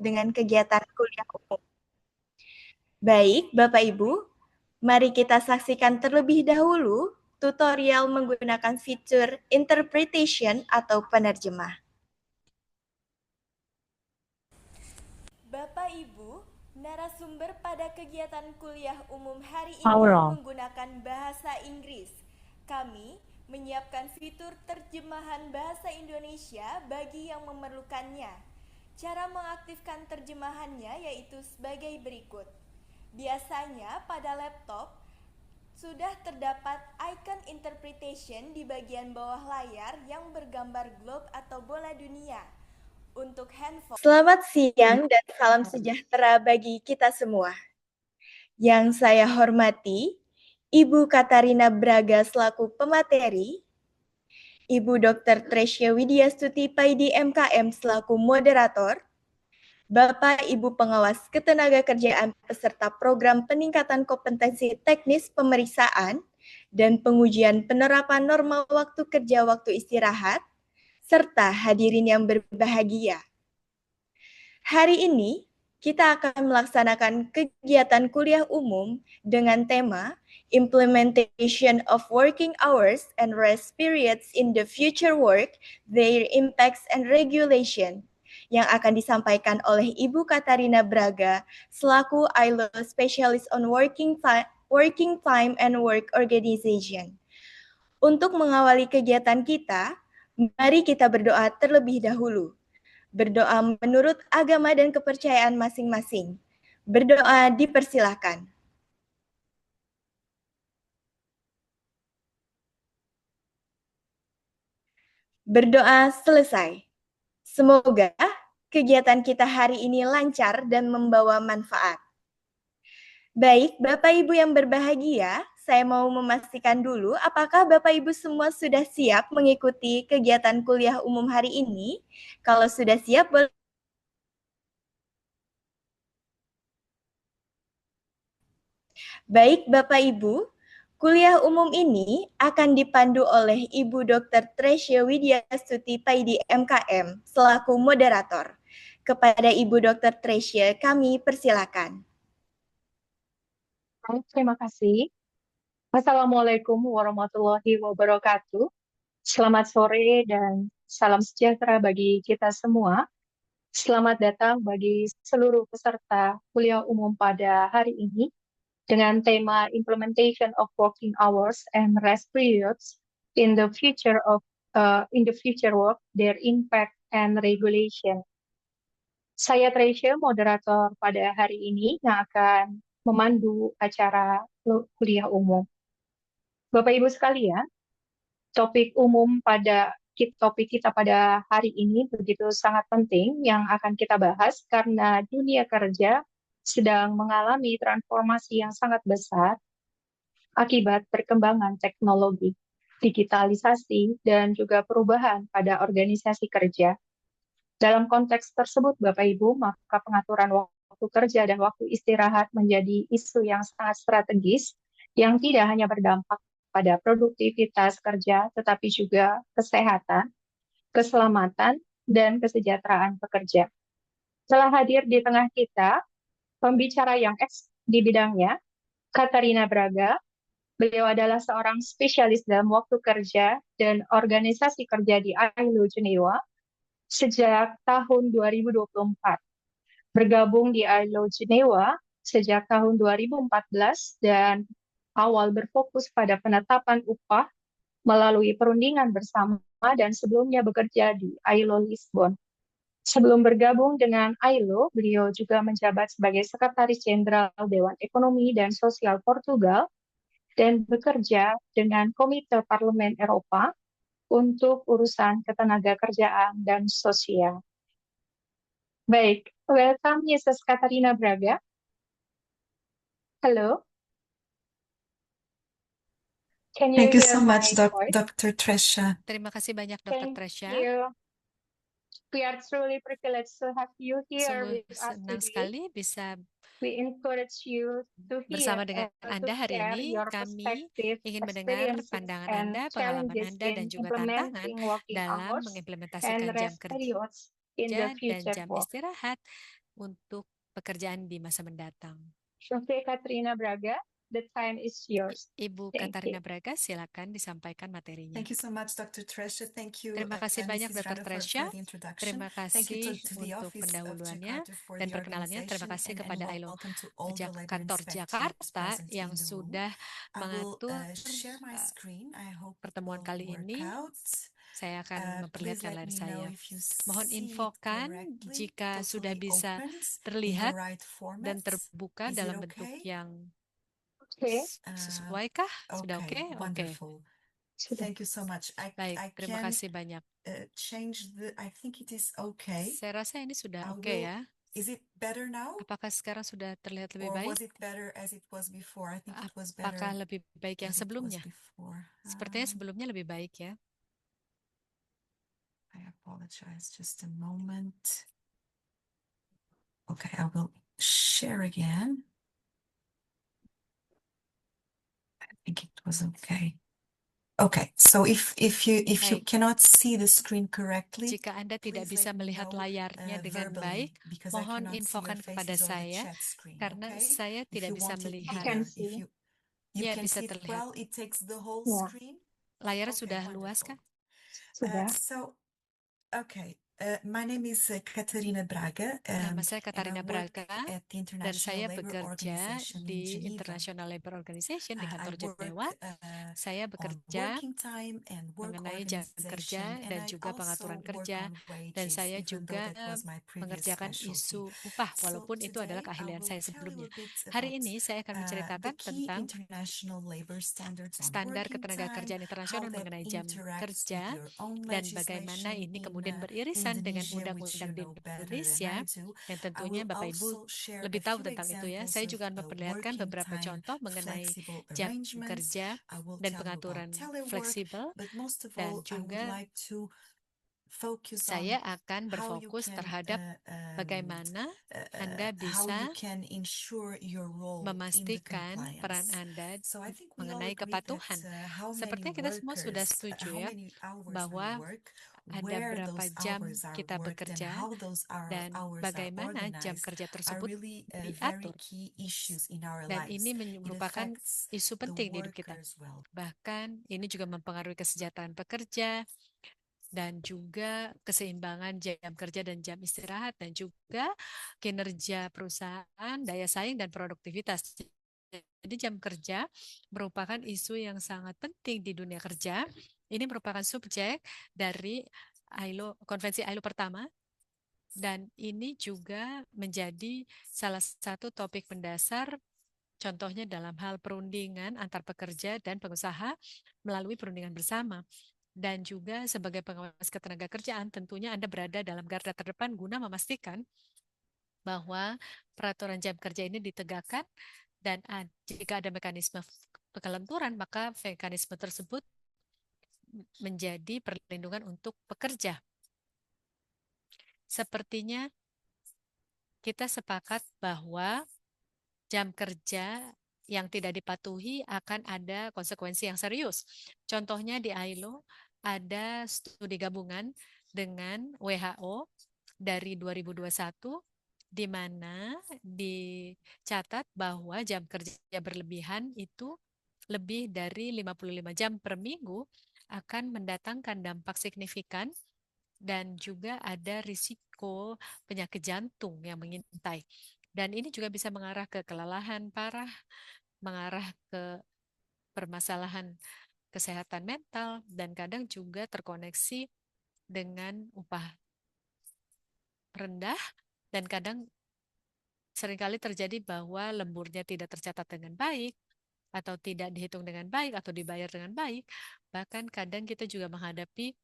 dengan kegiatan kuliah umum. Baik, Bapak Ibu, mari kita saksikan terlebih dahulu tutorial menggunakan fitur interpretation atau penerjemah. Bapak Ibu, narasumber pada kegiatan kuliah umum hari ini menggunakan bahasa Inggris. Kami menyiapkan fitur terjemahan bahasa Indonesia bagi yang memerlukannya. Cara mengaktifkan terjemahannya yaitu sebagai berikut. Biasanya pada laptop sudah terdapat icon interpretation di bagian bawah layar yang bergambar globe atau bola dunia. Untuk handphone. Selamat siang dan salam sejahtera bagi kita semua. Yang saya hormati, Ibu Katarina Braga selaku pemateri, Ibu Dr. Tresya Widyastuti Paidi MKM selaku moderator, Bapak Ibu pengawas ketenagakerjaan peserta program peningkatan kompetensi teknis pemeriksaan dan pengujian penerapan norma waktu kerja waktu istirahat, serta hadirin yang berbahagia. Hari ini kita akan melaksanakan kegiatan kuliah umum dengan tema Implementation of Working Hours and Rest Periods in the Future Work, Their Impacts and Regulation, yang akan disampaikan oleh Ibu Katarina Braga selaku ILO Specialist on Working Time and Work Organization. Untuk mengawali kegiatan kita, mari kita berdoa terlebih dahulu. Berdoa menurut agama dan kepercayaan masing-masing. Berdoa dipersilahkan. Berdoa selesai. Semoga kegiatan kita hari ini lancar dan membawa manfaat. Baik, Bapak Ibu yang berbahagia, saya mau memastikan dulu apakah Bapak Ibu semua sudah siap mengikuti kegiatan kuliah umum hari ini? Kalau sudah siap, boleh. Baik, Bapak Ibu, kuliah umum ini akan dipandu oleh Ibu Dr. Tresya Widyastuti Paidi MKM selaku moderator. Kepada Ibu Dr. Tresya, kami persilakan. Terima kasih. Assalamualaikum warahmatullahi wabarakatuh. Selamat sore dan salam sejahtera bagi kita semua. Selamat datang bagi seluruh peserta kuliah umum pada hari ini dengan tema Implementation of Working Hours and Rest Periods in the Future Work, Their Impact and Regulation. Saya Tresya, moderator pada hari ini yang akan memandu acara kuliah umum. Bapak Ibu sekalian, topik kita pada hari ini begitu sangat penting yang akan kita bahas karena dunia kerja sedang mengalami transformasi yang sangat besar akibat perkembangan teknologi, digitalisasi, dan juga perubahan pada organisasi kerja. Dalam konteks tersebut, Bapak Ibu, maka pengaturan waktu kerja dan waktu istirahat menjadi isu yang sangat strategis yang tidak hanya berdampak pada produktivitas kerja, tetapi juga kesehatan, keselamatan, dan kesejahteraan pekerja. Telah hadir di tengah kita pembicara yang di bidangnya, Katarina Braga. Beliau adalah seorang spesialis dalam waktu kerja dan organisasi kerja di ILO Jenewa sejak tahun 2024. Bergabung di ILO Jenewa sejak tahun 2014 dan awal berfokus pada penetapan upah melalui perundingan bersama dan sebelumnya bekerja di ILO Lisbon. Sebelum bergabung dengan ILO, beliau juga menjabat sebagai Sekretaris Jenderal Dewan Ekonomi dan Sosial Portugal dan bekerja dengan Komite Parlemen Eropa untuk urusan ketenagakerjaan dan sosial. Baik, welcome Mrs. Katarina Braga. Hello. Thank you so much, Dr. Tresya. Terima kasih banyak, Dr. Tresya. We are truly privileged to have you here with us senang today. sekali bisa We encourage you to bersama dengan Anda hari ini. Kami ingin mendengar pandangan Anda, pengalaman Anda, dan juga tantangan dalam mengimplementasikan jam kerja dan jam istirahat untuk pekerjaan di masa mendatang. Oke, Katrina Braga, the time is yours. Ibu Thank Katarina you. Braga, silakan disampaikan materinya. Thank you so much, Dr. Tresha. Thank you, Terima kasih banyak, Mrs. Dr. Rada, Tresha. for the introduction. Terima Thank you kasih to the untuk Office of pendahuluannya Jakarta for dan the perkenalannya. Terima organization, kasih and kepada ILO welcome to all the labor Kantor inspectors Jakarta present yang in the room. sudah I will mengatur share my screen. I hope it pertemuan will kali work ini. out. Saya akan Please memperlihatkan let layar me saya. know if you Mohon see it infokan correctly, jika sudah totally bisa opened in the terlihat right dan format. terbuka Is it dalam bentuk okay? yang Oke, sesuaikah? Sudah oke? Okay, Oke. wonderful. sudah. Thank you so much. Baik, I terima can kasih banyak. change I think it is okay. Saya rasa ini sudah I oke will, ya. is it better now? Apakah sekarang sudah terlihat lebih Or baik? was it better as it was before? I think it was better Apakah lebih baik yang as it was sebelumnya? before. Sepertinya sebelumnya lebih baik ya. I apologize, just a moment. Okay, I will share again. I think it was okay. Okay, so if you Baik. cannot see the screen correctly, Jika Anda tidak please bisa let me melihat know layarnya dengan verbally, baik, because I mohon cannot see your infokan kepada faces on the saya chat screen. karena Okay, saya if tidak you bisa want it I melihat. can bigger, if see. you Ya, can bisa see it terlihat. well, it takes the whole Ya, screen. Layar Okay, sudah luas wonderful. kah? sudah. So, okay, my name is Katarina Braga, Nama saya and I Katarina work Braga at the dan International saya Labour bekerja Organization in di Geneva. International Labour Organization di I kantor work Jenewa. Saya on bekerja working time and work mengenai jam organization, kerja and dan I juga pengaturan also work kerja, on dan wages, saya even juga though that was my previous mengerjakan specialty. isu upah, So walaupun itu adalah today I keahlian will saya tell you sebelumnya. a bit Hari about ini saya akan the menceritakan key tentang international labor standards on standar working ketenagakerjaan time, how internasional that mengenai jam interacts kerja, with your own dan bagaimana legislation ini in kemudian beririsan dengan Indonesia, which undang-undang you di know better than Indonesia, I do. dan I tentunya will Bapak Ibu also share lebih a tahu few tentang itu ya. examples Saya of juga akan memperlihatkan working beberapa time contoh mengenai flexible jam arrangements. kerja I will dan tell you about pengaturan telework, fleksibel, but most of dan all, I would juga like to focus saya on akan how you berfokus can terhadap bagaimana Anda how bisa you can ensure your role in the memastikan peran compliance. Anda So I think we all mengenai agree that kepatuhan. how many Sepertinya kita semua sudah workers, setuju how ya many hours we bahwa work, ada where berapa those jam hours are kita worked, and bekerja how those dan hours are bagaimana jam organized kerja are tersebut really very diatur. key issues in our Dan lives. ini It merupakan affects isu the penting di hidup kita. workers' well. Bahkan ini juga mempengaruhi kesejahteraan pekerja dan juga keseimbangan jam kerja dan jam istirahat, dan juga kinerja perusahaan, daya saing, dan produktivitas. Jadi jam kerja merupakan isu yang sangat penting di dunia kerja. Ini merupakan subjek dari Konvensi ILO pertama, dan ini juga menjadi salah satu topik mendasar, contohnya dalam hal perundingan antar pekerja dan pengusaha melalui perundingan bersama. Dan juga sebagai pengawas ketenagakerjaan, tentunya Anda berada dalam garda terdepan guna memastikan bahwa peraturan jam kerja ini ditegakkan, dan jika ada mekanisme kelenturan, maka mekanisme tersebut menjadi perlindungan untuk pekerja. Sepertinya kita sepakat bahwa jam kerja yang tidak dipatuhi akan ada konsekuensi yang serius. Contohnya di ILO ada studi gabungan dengan WHO dari 2021, di mana dicatat bahwa jam kerja berlebihan itu lebih dari 55 jam per minggu akan mendatangkan dampak signifikan, dan juga ada risiko penyakit jantung yang mengintai. Dan ini juga bisa mengarah ke kelelahan parah, mengarah ke permasalahan kesehatan mental, dan kadang juga terkoneksi dengan upah rendah, dan kadang seringkali terjadi bahwa lemburnya tidak tercatat dengan baik, atau tidak dihitung dengan baik, atau dibayar dengan baik. Bahkan kadang kita juga menghadapi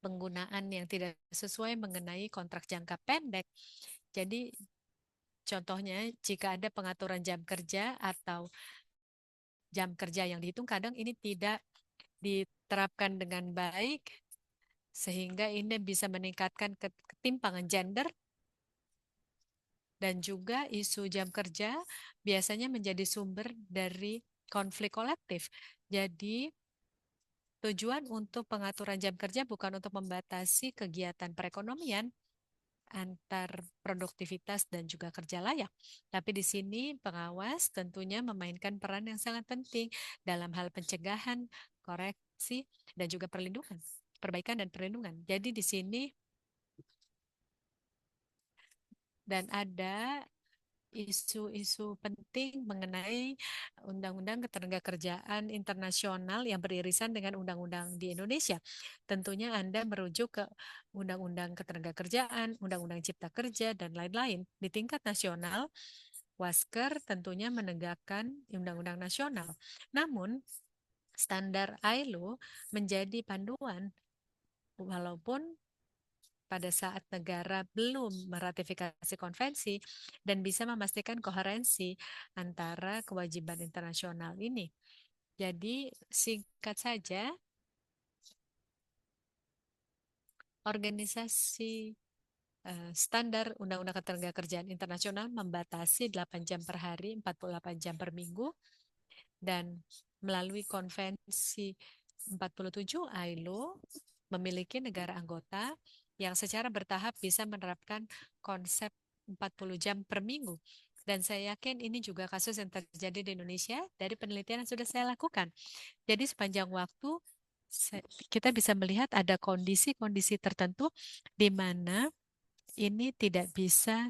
penggunaan yang tidak sesuai mengenai kontrak jangka pendek. Jadi contohnya, jika ada pengaturan jam kerja atau jam kerja yang dihitung, kadang ini tidak diterapkan dengan baik, sehingga ini bisa meningkatkan ketimpangan gender, dan juga isu jam kerja biasanya menjadi sumber dari konflik kolektif. Jadi tujuan untuk pengaturan jam kerja bukan untuk membatasi kegiatan perekonomian, antar produktivitas dan juga kerja layak. Tapi di sini pengawas tentunya memainkan peran yang sangat penting dalam hal pencegahan, koreksi, dan juga perlindungan, perbaikan dan perlindungan. Jadi di sini dan ada isu-isu penting mengenai Undang-Undang Ketenagakerjaan Internasional yang beririsan dengan undang-undang di Indonesia. Tentunya Anda merujuk ke Undang-Undang Ketenagakerjaan, Undang-Undang Cipta Kerja, dan lain-lain. Di tingkat nasional, Wasker tentunya menegakkan undang-undang nasional. Namun, standar ILO menjadi panduan walaupun pada saat negara belum meratifikasi konvensi dan bisa memastikan koherensi antara kewajiban internasional ini. Jadi singkat saja, organisasi standar Undang-Undang Ketenagakerjaan Internasional membatasi 8 jam per hari, 48 jam per minggu, dan melalui konvensi 47 ILO memiliki negara anggota yang secara bertahap bisa menerapkan konsep 40 jam per minggu. Dan saya yakin ini juga kasus yang terjadi di Indonesia dari penelitian yang sudah saya lakukan. Jadi sepanjang waktu kita bisa melihat ada kondisi-kondisi tertentu di mana ini tidak bisa,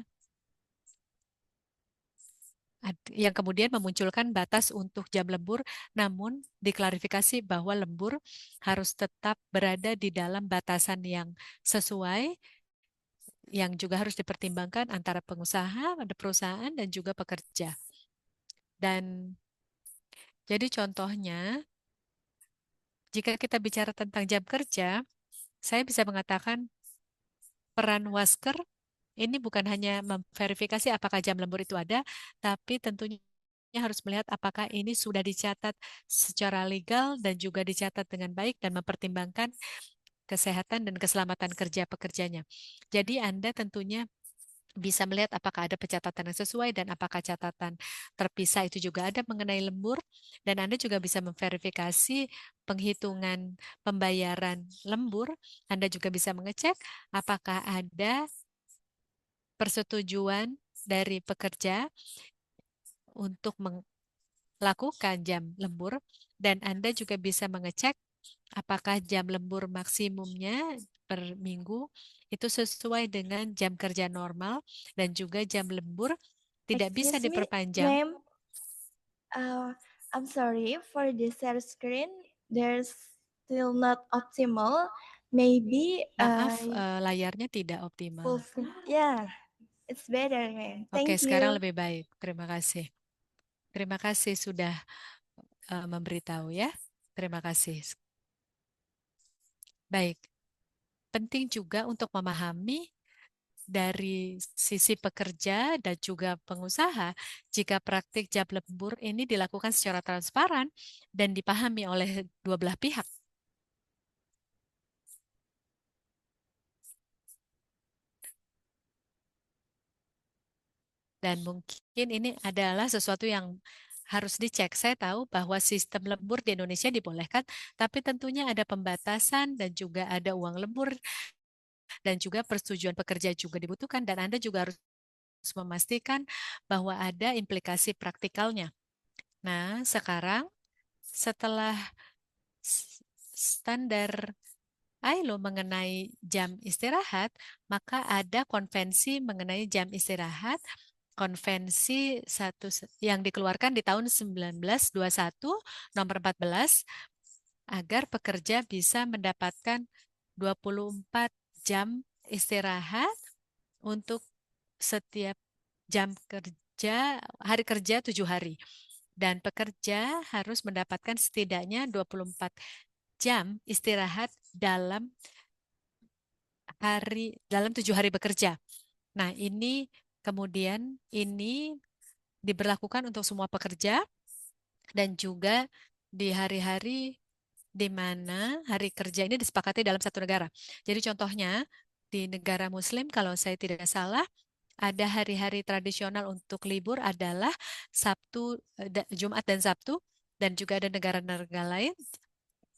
yang kemudian memunculkan batas untuk jam lembur, namun diklarifikasi bahwa lembur harus tetap berada di dalam batasan yang sesuai, yang juga harus dipertimbangkan antara pengusaha, perusahaan, dan juga pekerja. Dan jadi contohnya, jika kita bicara tentang jam kerja, saya bisa mengatakan peran Wasker ini bukan hanya memverifikasi apakah jam lembur itu ada, tapi tentunya harus melihat apakah ini sudah dicatat secara legal dan juga dicatat dengan baik dan mempertimbangkan kesehatan dan keselamatan kerja pekerjanya. Jadi Anda tentunya bisa melihat apakah ada pencatatan yang sesuai dan apakah catatan terpisah itu juga ada mengenai lembur, dan Anda juga bisa memverifikasi penghitungan pembayaran lembur. Anda juga bisa mengecek apakah ada persetujuan dari pekerja untuk melakukan jam lembur, dan Anda juga bisa mengecek apakah jam lembur maksimumnya per minggu itu sesuai dengan jam kerja normal dan juga jam lembur tidak bisa Excuse me, diperpanjang. ma'am. I'm sorry for the share screen. There's still not optimal. Maybe Maaf, layarnya tidak optimal. yeah, it's better, ma'am. Oke, Thank sekarang you. lebih baik. Terima kasih. Terima kasih sudah memberitahu ya. Terima kasih. Baik. Penting juga untuk memahami dari sisi pekerja dan juga pengusaha, jika praktik jam lembur ini dilakukan secara transparan dan dipahami oleh dua belah pihak. Dan mungkin ini adalah sesuatu yang harus dicek. Saya tahu bahwa sistem lembur di Indonesia dibolehkan, tapi tentunya ada pembatasan dan juga ada uang lembur dan juga persetujuan pekerja juga dibutuhkan, dan Anda juga harus memastikan bahwa ada implikasi praktikalnya. Nah, sekarang setelah standar ILO mengenai jam istirahat, maka ada konvensi mengenai jam istirahat, konvensi yang dikeluarkan di tahun 1921 nomor 14, agar pekerja bisa mendapatkan 24 jam istirahat untuk setiap jam kerja, hari kerja 7 hari. Dan pekerja harus mendapatkan setidaknya 24 jam istirahat dalam 7 hari bekerja. Nah, ini kemudian ini diberlakukan untuk semua pekerja dan juga di hari-hari di mana hari kerja ini disepakati dalam satu negara. Jadi contohnya di negara Muslim, kalau saya tidak salah, ada hari-hari tradisional untuk libur adalah Sabtu, Jumat dan Sabtu, dan juga ada negara-negara lain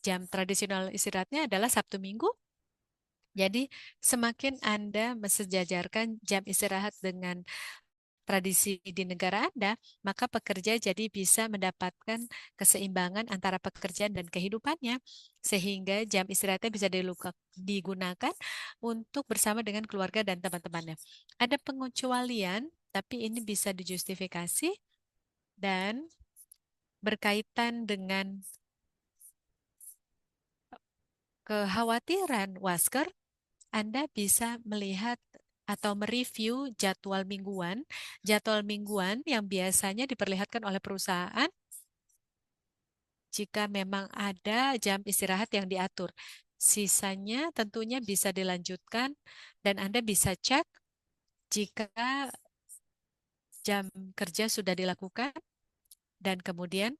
jam tradisional istirahatnya adalah Sabtu Minggu Jadi semakin Anda mensejajarkan jam istirahat dengan tradisi di negara Anda, maka pekerja jadi bisa mendapatkan keseimbangan antara pekerjaan dan kehidupannya, sehingga jam istirahatnya bisa digunakan untuk bersama dengan keluarga dan teman-temannya. Ada pengecualian, tapi ini bisa dijustifikasi dan berkaitan dengan kekhawatiran Wasker, Anda bisa melihat atau mereview jadwal mingguan yang biasanya diperlihatkan oleh perusahaan jika memang ada jam istirahat yang diatur. Sisanya tentunya bisa dilanjutkan dan Anda bisa cek jika jam kerja sudah dilakukan dan kemudian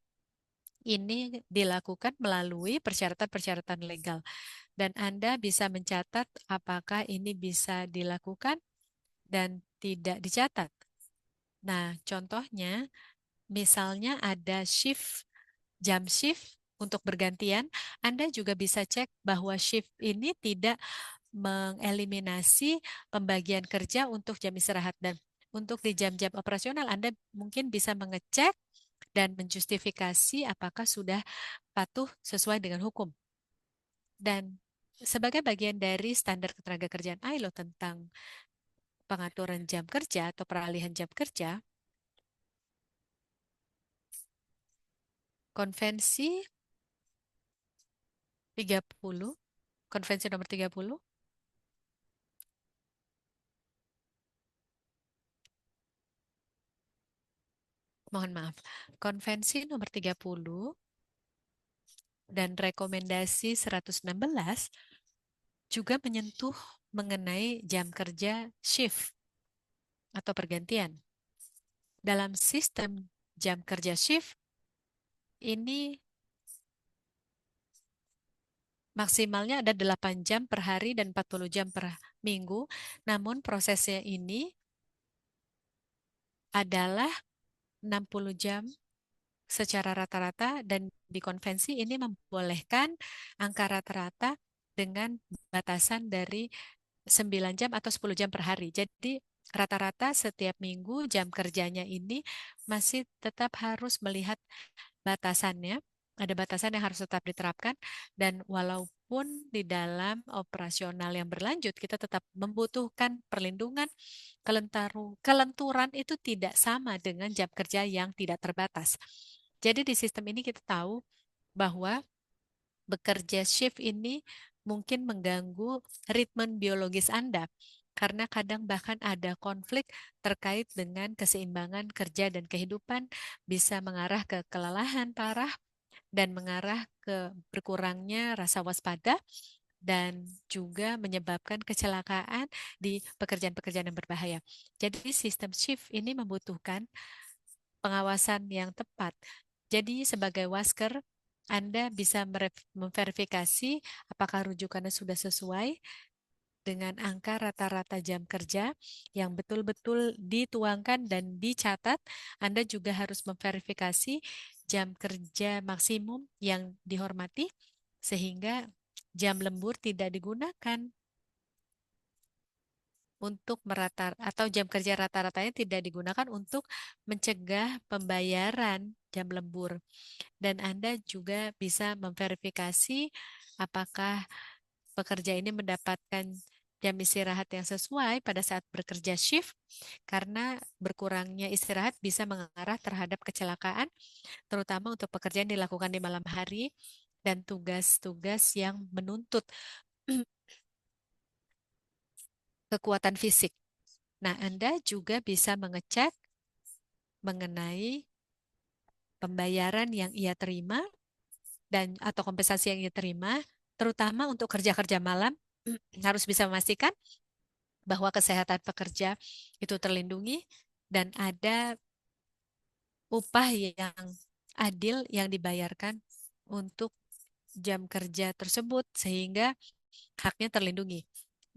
ini dilakukan melalui persyaratan-persyaratan legal. Dan Anda bisa mencatat apakah ini bisa dilakukan dan tidak dicatat. Nah, contohnya, misalnya ada jam shift untuk bergantian, Anda juga bisa cek bahwa shift ini tidak mengeliminasi pembagian kerja untuk jam istirahat. Dan untuk di jam-jam operasional, Anda mungkin bisa mengecek dan menjustifikasi apakah sudah patuh sesuai dengan hukum. Dan sebagai bagian dari standar ketenagakerjaan ILO tentang pengaturan jam kerja atau peralihan jam kerja, konvensi 30, konvensi nomor 30, mohon maaf, konvensi nomor 30 dan rekomendasi 116 juga menyentuh mengenai jam kerja shift atau pergantian. Dalam sistem jam kerja shift, ini maksimalnya ada 8 jam per hari dan 40 jam per minggu. Namun prosesnya ini adalah 60 jam secara rata-rata dan di konvensi ini membolehkan angka rata-rata dengan batasan dari 9 jam atau 10 jam per hari. Jadi rata-rata setiap minggu jam kerjanya ini masih tetap harus melihat batasannya. Ada batasan yang harus tetap diterapkan dan walaupun di dalam operasional yang berlanjut kita tetap membutuhkan perlindungan, kelenturan itu tidak sama dengan jam kerja yang tidak terbatas. Jadi di sistem ini kita tahu bahwa bekerja shift ini mungkin mengganggu ritme biologis Anda karena kadang bahkan ada konflik terkait dengan keseimbangan kerja dan kehidupan bisa mengarah ke kelelahan parah dan mengarah ke berkurangnya rasa waspada dan juga menyebabkan kecelakaan di pekerjaan-pekerjaan yang berbahaya. Jadi sistem shift ini membutuhkan pengawasan yang tepat. Jadi sebagai wasker, Anda bisa memverifikasi apakah rujukannya sudah sesuai dengan angka rata-rata jam kerja yang betul-betul dituangkan dan dicatat. Anda juga harus memverifikasi jam kerja maksimum yang dihormati sehingga jam lembur tidak digunakan untuk merata atau jam kerja rata-ratanya tidak digunakan untuk mencegah pembayaran jam lembur. Dan Anda juga bisa memverifikasi apakah pekerja ini mendapatkan jam istirahat yang sesuai pada saat bekerja shift, karena berkurangnya istirahat bisa mengarah terhadap kecelakaan, terutama untuk pekerjaan yang dilakukan di malam hari dan tugas-tugas yang menuntut kekuatan fisik. Nah, Anda juga bisa mengecek mengenai pembayaran yang ia terima dan atau kompensasi yang ia terima, terutama untuk kerja-kerja malam, harus bisa memastikan bahwa kesehatan pekerja itu terlindungi dan ada upah yang adil yang dibayarkan untuk jam kerja tersebut sehingga haknya terlindungi.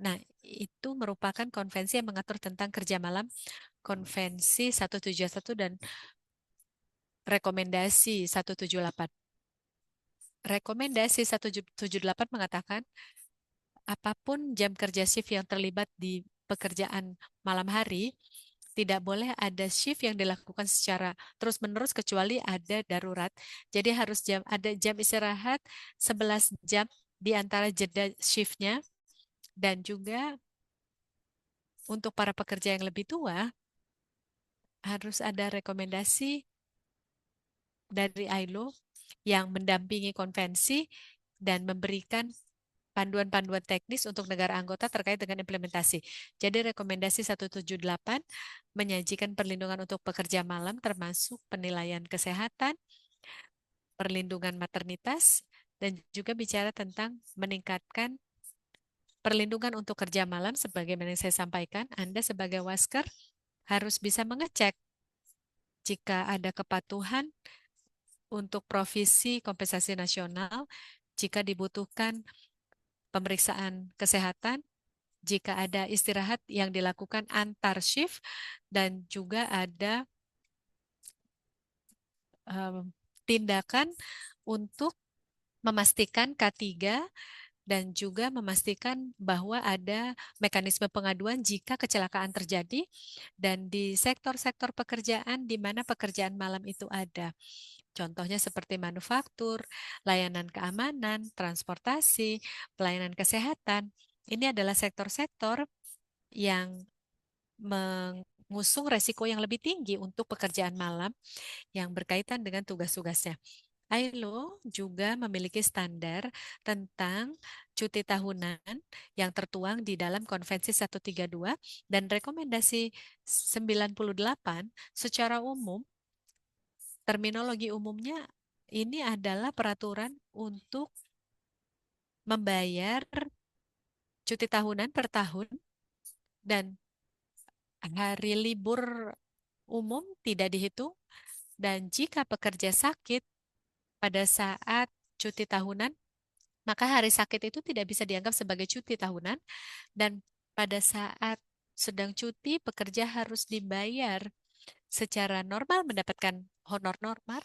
Nah, itu merupakan konvensi yang mengatur tentang kerja malam, konvensi 171 dan rekomendasi 178. Rekomendasi 178 mengatakan apapun jam kerja shift yang terlibat di pekerjaan malam hari, tidak boleh ada shift yang dilakukan secara terus-menerus kecuali ada darurat. Jadi harus ada jam istirahat 11 jam di antara jeda shiftnya, dan juga untuk para pekerja yang lebih tua harus ada rekomendasi dari ILO yang mendampingi konvensi dan memberikan panduan-panduan teknis untuk negara anggota terkait dengan implementasi. Jadi rekomendasi 178 menyajikan perlindungan untuk pekerja malam termasuk penilaian kesehatan, perlindungan maternitas, dan juga bicara tentang meningkatkan perlindungan untuk kerja malam. Sebagaimana yang saya sampaikan, Anda sebagai wasker harus bisa mengecek jika ada kepatuhan untuk provisi kompensasi nasional, jika dibutuhkan pemeriksaan kesehatan, jika ada istirahat yang dilakukan antar shift, dan juga ada tindakan untuk memastikan K3 dan juga memastikan bahwa ada mekanisme pengaduan jika kecelakaan terjadi dan di sektor-sektor pekerjaan di mana pekerjaan malam itu ada. Contohnya seperti manufaktur, layanan keamanan, transportasi, pelayanan kesehatan. Ini adalah sektor-sektor yang mengusung resiko yang lebih tinggi untuk pekerjaan malam yang berkaitan dengan tugas-tugasnya. ILO juga memiliki standar tentang cuti tahunan yang tertuang di dalam Konvensi 132 dan Rekomendasi 98. Secara umum, terminologi umumnya ini adalah peraturan untuk membayar cuti tahunan per tahun, dan hari libur umum tidak dihitung, dan jika pekerja sakit pada saat cuti tahunan, maka hari sakit itu tidak bisa dianggap sebagai cuti tahunan, dan pada saat sedang cuti, pekerja harus dibayar secara normal, mendapatkan honor normal,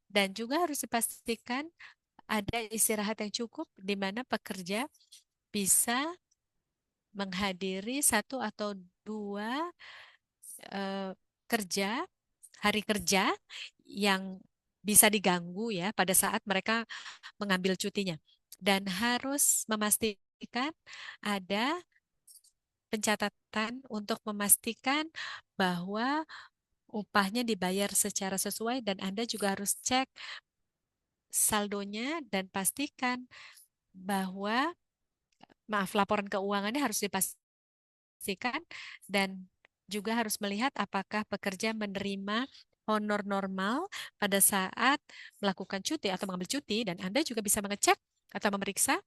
dan juga harus dipastikan ada istirahat yang cukup di mana pekerja bisa menghadiri 1 atau 2 hari kerja yang bisa diganggu ya pada saat mereka mengambil cutinya, dan harus memastikan ada pencatatan untuk memastikan bahwa upahnya dibayar secara sesuai, dan Anda juga harus cek saldonya dan pastikan bahwa laporan keuangannya harus dipastikan, dan juga harus melihat apakah pekerja menerima honor normal pada saat melakukan cuti atau mengambil cuti, dan Anda juga bisa mengecek atau memeriksa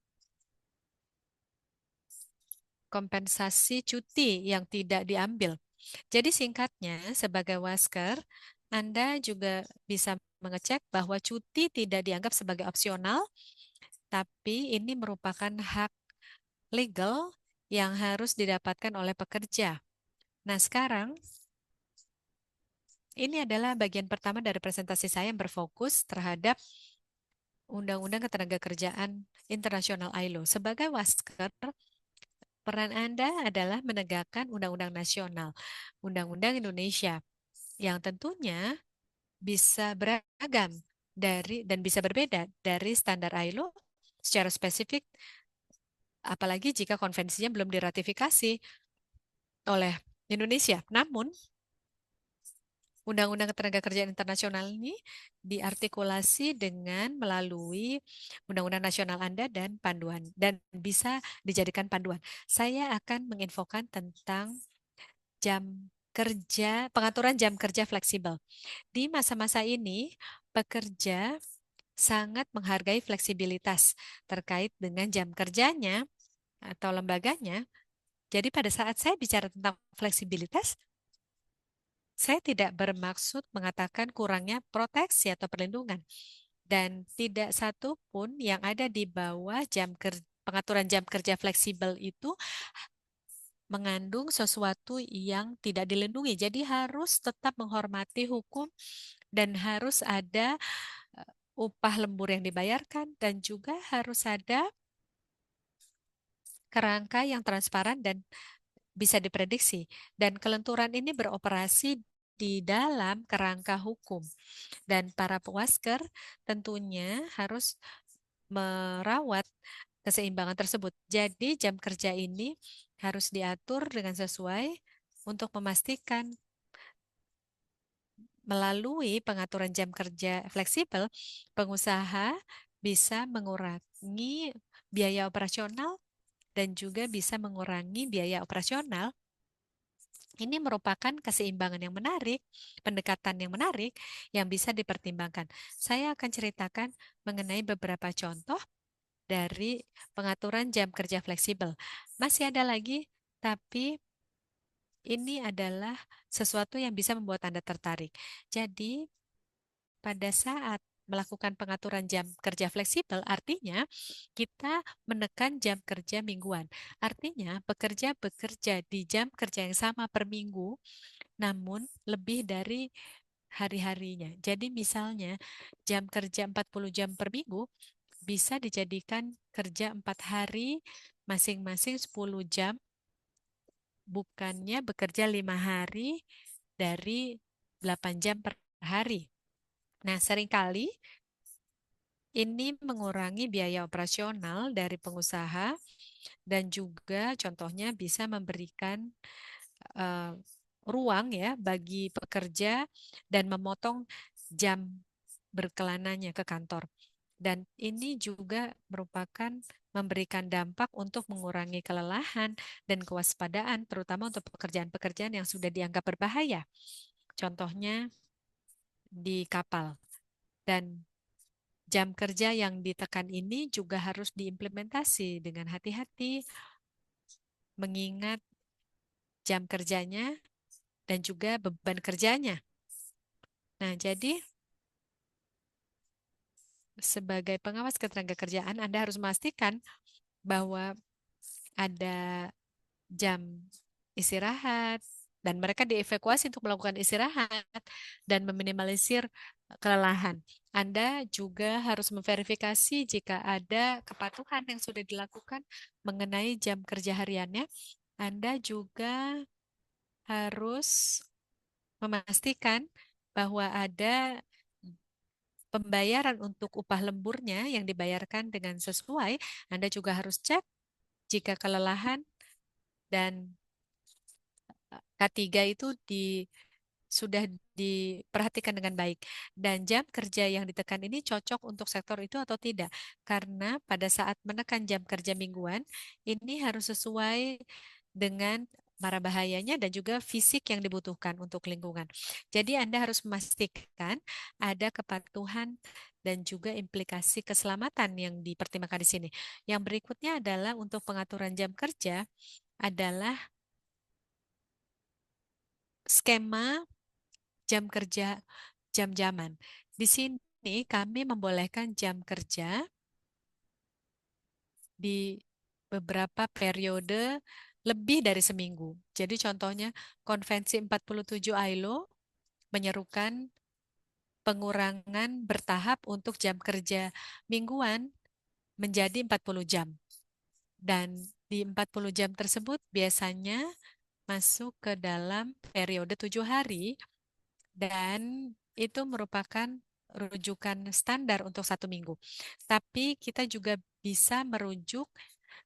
kompensasi cuti yang tidak diambil. Jadi singkatnya, sebagai wasker, Anda juga bisa mengecek bahwa cuti tidak dianggap sebagai opsional, tapi ini merupakan hak legal yang harus didapatkan oleh pekerja. Nah, sekarang ini adalah bagian pertama dari presentasi saya yang berfokus terhadap Undang-Undang Ketenagakerjaan Internasional ILO. Sebagai wasker, peran Anda adalah menegakkan undang-undang nasional, undang-undang Indonesia, yang tentunya bisa beragam dan bisa berbeda dari standar ILO secara spesifik, apalagi jika konvensinya belum diratifikasi oleh Indonesia. Namun, Undang-Undang Ketenagakerjaan Internasional ini diartikulasi dengan melalui Undang-Undang Nasional Anda dan panduan, dan bisa dijadikan panduan. Saya akan menginfokan tentang pengaturan jam kerja fleksibel. Di masa-masa ini, pekerja sangat menghargai fleksibilitas terkait dengan jam kerjanya atau lembaganya. Jadi pada saat saya bicara tentang fleksibilitas, saya tidak bermaksud mengatakan kurangnya proteksi atau perlindungan. Dan tidak satu pun yang ada di bawah pengaturan jam kerja fleksibel itu mengandung sesuatu yang tidak dilindungi. Jadi harus tetap menghormati hukum dan harus ada upah lembur yang dibayarkan, dan juga harus ada kerangka yang transparan dan bisa diprediksi. Dan kelenturan ini beroperasi di dalam kerangka hukum. Dan para pewasker tentunya harus merawat keseimbangan tersebut. Jadi jam kerja ini harus diatur dengan sesuai untuk memastikan melalui pengaturan jam kerja fleksibel, pengusaha bisa mengurangi biaya operasional dan juga bisa mengurangi biaya operasional. Ini merupakan keseimbangan yang menarik, pendekatan yang menarik yang bisa dipertimbangkan. Saya akan ceritakan mengenai beberapa contoh dari pengaturan jam kerja fleksibel. Masih ada lagi, tapi ini adalah sesuatu yang bisa membuat Anda tertarik. Jadi, pada saat melakukan pengaturan jam kerja fleksibel, artinya kita menekan jam kerja mingguan. Artinya, pekerja bekerja di jam kerja yang sama per minggu, namun lebih dari hari-harinya. Jadi misalnya jam kerja 40 jam per minggu bisa dijadikan kerja 4 hari masing-masing 10 jam, bukannya bekerja 5 hari dari 8 jam per hari. Nah, seringkali ini mengurangi biaya operasional dari pengusaha dan juga contohnya bisa memberikan uh, ruang ya bagi pekerja dan memotong jam berkelananya ke kantor. Dan ini juga merupakan memberikan dampak untuk mengurangi kelelahan dan kewaspadaan, terutama untuk pekerjaan-pekerjaan yang sudah dianggap berbahaya. Contohnya di kapal. Dan jam kerja yang ditekan ini juga harus diimplementasi dengan hati-hati, mengingat jam kerjanya dan juga beban kerjanya. Nah, jadi sebagai pengawas ketenagakerjaan, Anda harus memastikan bahwa ada jam istirahat, dan mereka dievakuasi untuk melakukan istirahat dan meminimalisir kelelahan. Anda juga harus memverifikasi jika ada kepatuhan yang sudah dilakukan mengenai jam kerja hariannya. Anda juga harus memastikan bahwa ada pembayaran untuk upah lemburnya yang dibayarkan dengan sesuai. Anda juga harus cek jika kelelahan dan K3 itu sudah diperhatikan dengan baik. Dan jam kerja yang ditekan ini cocok untuk sektor itu atau tidak. Karena pada saat menekan jam kerja mingguan, ini harus sesuai dengan mara bahayanya dan juga fisik yang dibutuhkan untuk lingkungan. Jadi Anda harus memastikan ada kepatuhan dan juga implikasi keselamatan yang dipertimbangkan di sini. Yang berikutnya adalah untuk pengaturan jam kerja adalah skema jam kerja jam-jaman. Di sini kami membolehkan jam kerja di beberapa periode lebih dari seminggu. Jadi contohnya Konvensi 47 ILO menyerukan pengurangan bertahap untuk jam kerja mingguan menjadi 40 jam. Dan di 40 jam tersebut biasanya masuk ke dalam periode 7 hari dan itu merupakan rujukan standar untuk 1 minggu. Tapi kita juga bisa merujuk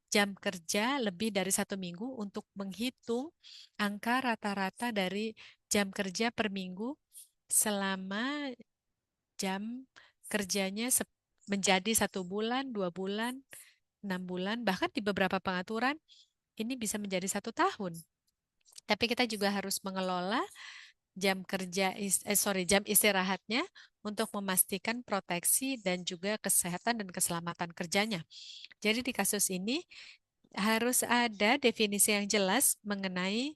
jam kerja lebih dari 1 minggu untuk menghitung angka rata-rata dari jam kerja per minggu selama jam kerjanya menjadi 1 bulan, 2 bulan, 6 bulan, bahkan di beberapa pengaturan ini bisa menjadi 1 tahun. Tapi kita juga harus mengelola jam istirahatnya untuk memastikan proteksi dan juga kesehatan dan keselamatan kerjanya. Jadi di kasus ini harus ada definisi yang jelas mengenai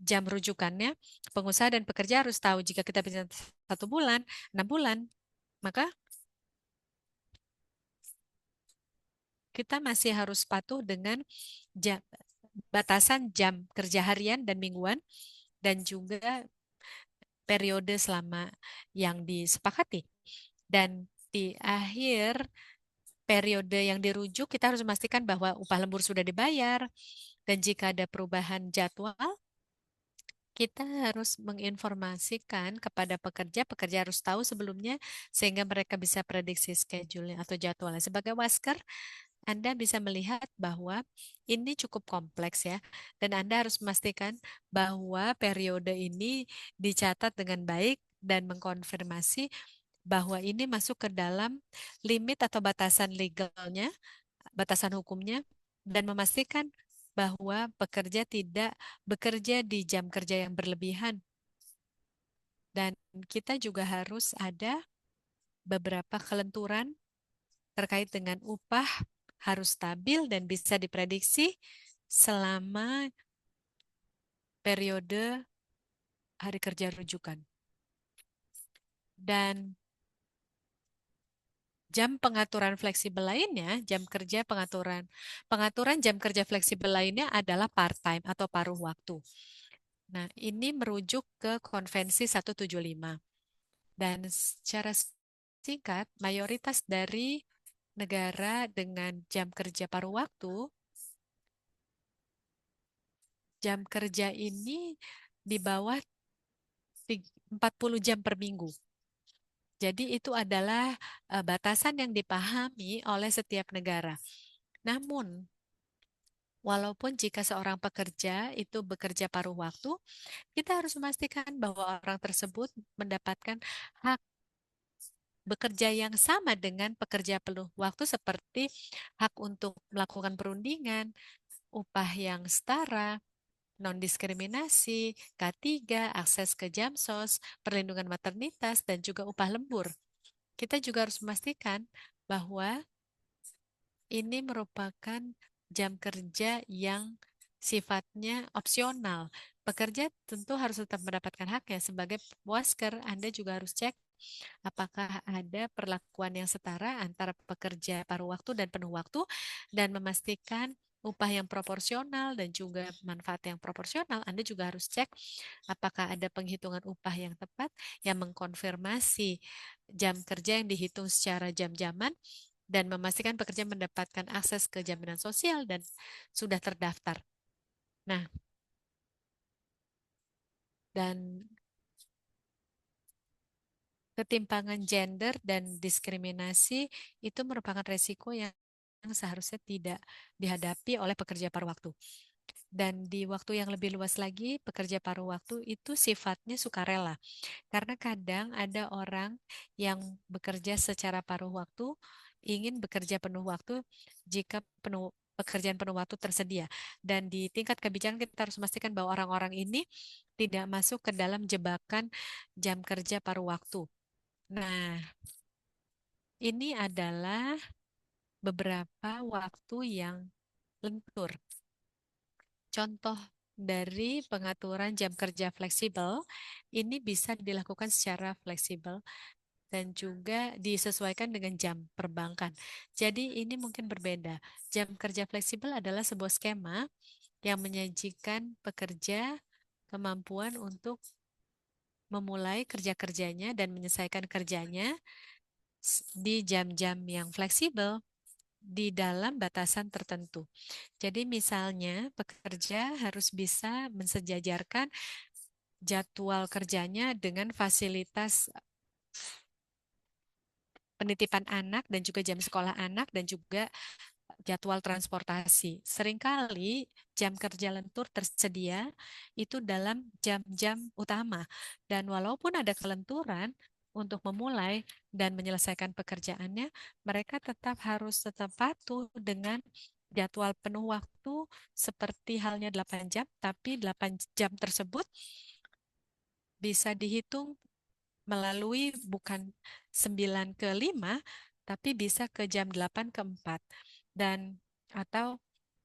jam rujukannya. Pengusaha dan pekerja harus tahu jika kita bisa 1 bulan, 6 bulan, maka kita masih harus patuh dengan batasan jam kerja harian dan mingguan dan juga periode selama yang disepakati. Dan di akhir periode yang dirujuk, kita harus memastikan bahwa upah lembur sudah dibayar. Dan jika ada perubahan jadwal, kita harus menginformasikan kepada pekerja, pekerja harus tahu sebelumnya sehingga mereka bisa prediksi schedule atau jadwalnya. Sebagai wasker, Anda bisa melihat bahwa ini cukup kompleks ya, dan Anda harus memastikan bahwa periode ini dicatat dengan baik dan mengkonfirmasi bahwa ini masuk ke dalam limit atau batasan legalnya, batasan hukumnya, dan memastikan bahwa pekerja tidak bekerja di jam kerja yang berlebihan. Dan kita juga harus ada beberapa kelenturan terkait dengan upah harus stabil dan bisa diprediksi selama periode hari kerja rujukan. Dan jam pengaturan fleksibel lainnya, pengaturan jam kerja fleksibel lainnya adalah part-time atau paruh waktu. Nah, ini merujuk ke Konvensi 175. Dan secara singkat, mayoritas dari negara dengan jam kerja paruh waktu, jam kerja ini di bawah 40 jam per minggu. Jadi itu adalah batasan yang dipahami oleh setiap negara. Namun, walaupun jika seorang pekerja itu bekerja paruh waktu, kita harus memastikan bahwa orang tersebut mendapatkan hak bekerja yang sama dengan pekerja penuh waktu seperti hak untuk melakukan perundingan, upah yang setara, non-diskriminasi, K3, akses ke Jamsos, perlindungan maternitas, dan juga upah lembur. Kita juga harus memastikan bahwa ini merupakan jam kerja yang sifatnya opsional. Pekerja tentu harus tetap mendapatkan haknya. Sebagai wasker, Anda juga harus cek apakah ada perlakuan yang setara antara pekerja paruh waktu dan penuh waktu, dan memastikan upah yang proporsional dan juga manfaat yang proporsional. Anda juga harus cek apakah ada penghitungan upah yang tepat yang mengkonfirmasi jam kerja yang dihitung secara jam-jaman dan memastikan pekerja mendapatkan akses ke jaminan sosial dan sudah terdaftar. Nah, dan ketimpangan gender dan diskriminasi itu merupakan resiko yang seharusnya tidak dihadapi oleh pekerja paruh waktu. Dan di waktu yang lebih luas lagi, pekerja paruh waktu itu sifatnya sukarela. Karena kadang ada orang yang bekerja secara paruh waktu, ingin bekerja penuh waktu jika pekerjaan penuh waktu tersedia. Dan di tingkat kebijakan kita harus memastikan bahwa orang-orang ini tidak masuk ke dalam jebakan jam kerja paruh waktu. Nah, ini adalah beberapa waktu yang lentur. Contoh dari pengaturan jam kerja fleksibel, ini bisa dilakukan secara fleksibel dan juga disesuaikan dengan jam perbankan. Jadi ini mungkin berbeda. Jam kerja fleksibel adalah sebuah skema yang menyajikan pekerja kemampuan untuk memulai kerja-kerjanya dan menyelesaikan kerjanya di jam-jam yang fleksibel di dalam batasan tertentu. Jadi misalnya pekerja harus bisa mensejajarkan jadwal kerjanya dengan fasilitas penitipan anak dan juga jam sekolah anak dan juga jadwal transportasi. Seringkali jam kerja lentur tersedia itu dalam jam-jam utama. Dan walaupun ada kelenturan untuk memulai dan menyelesaikan pekerjaannya, mereka tetap patuh dengan jadwal penuh waktu seperti halnya 8 jam, tapi 8 jam tersebut bisa dihitung melalui bukan 9 ke 5, tapi bisa ke jam 8 ke 4 dan atau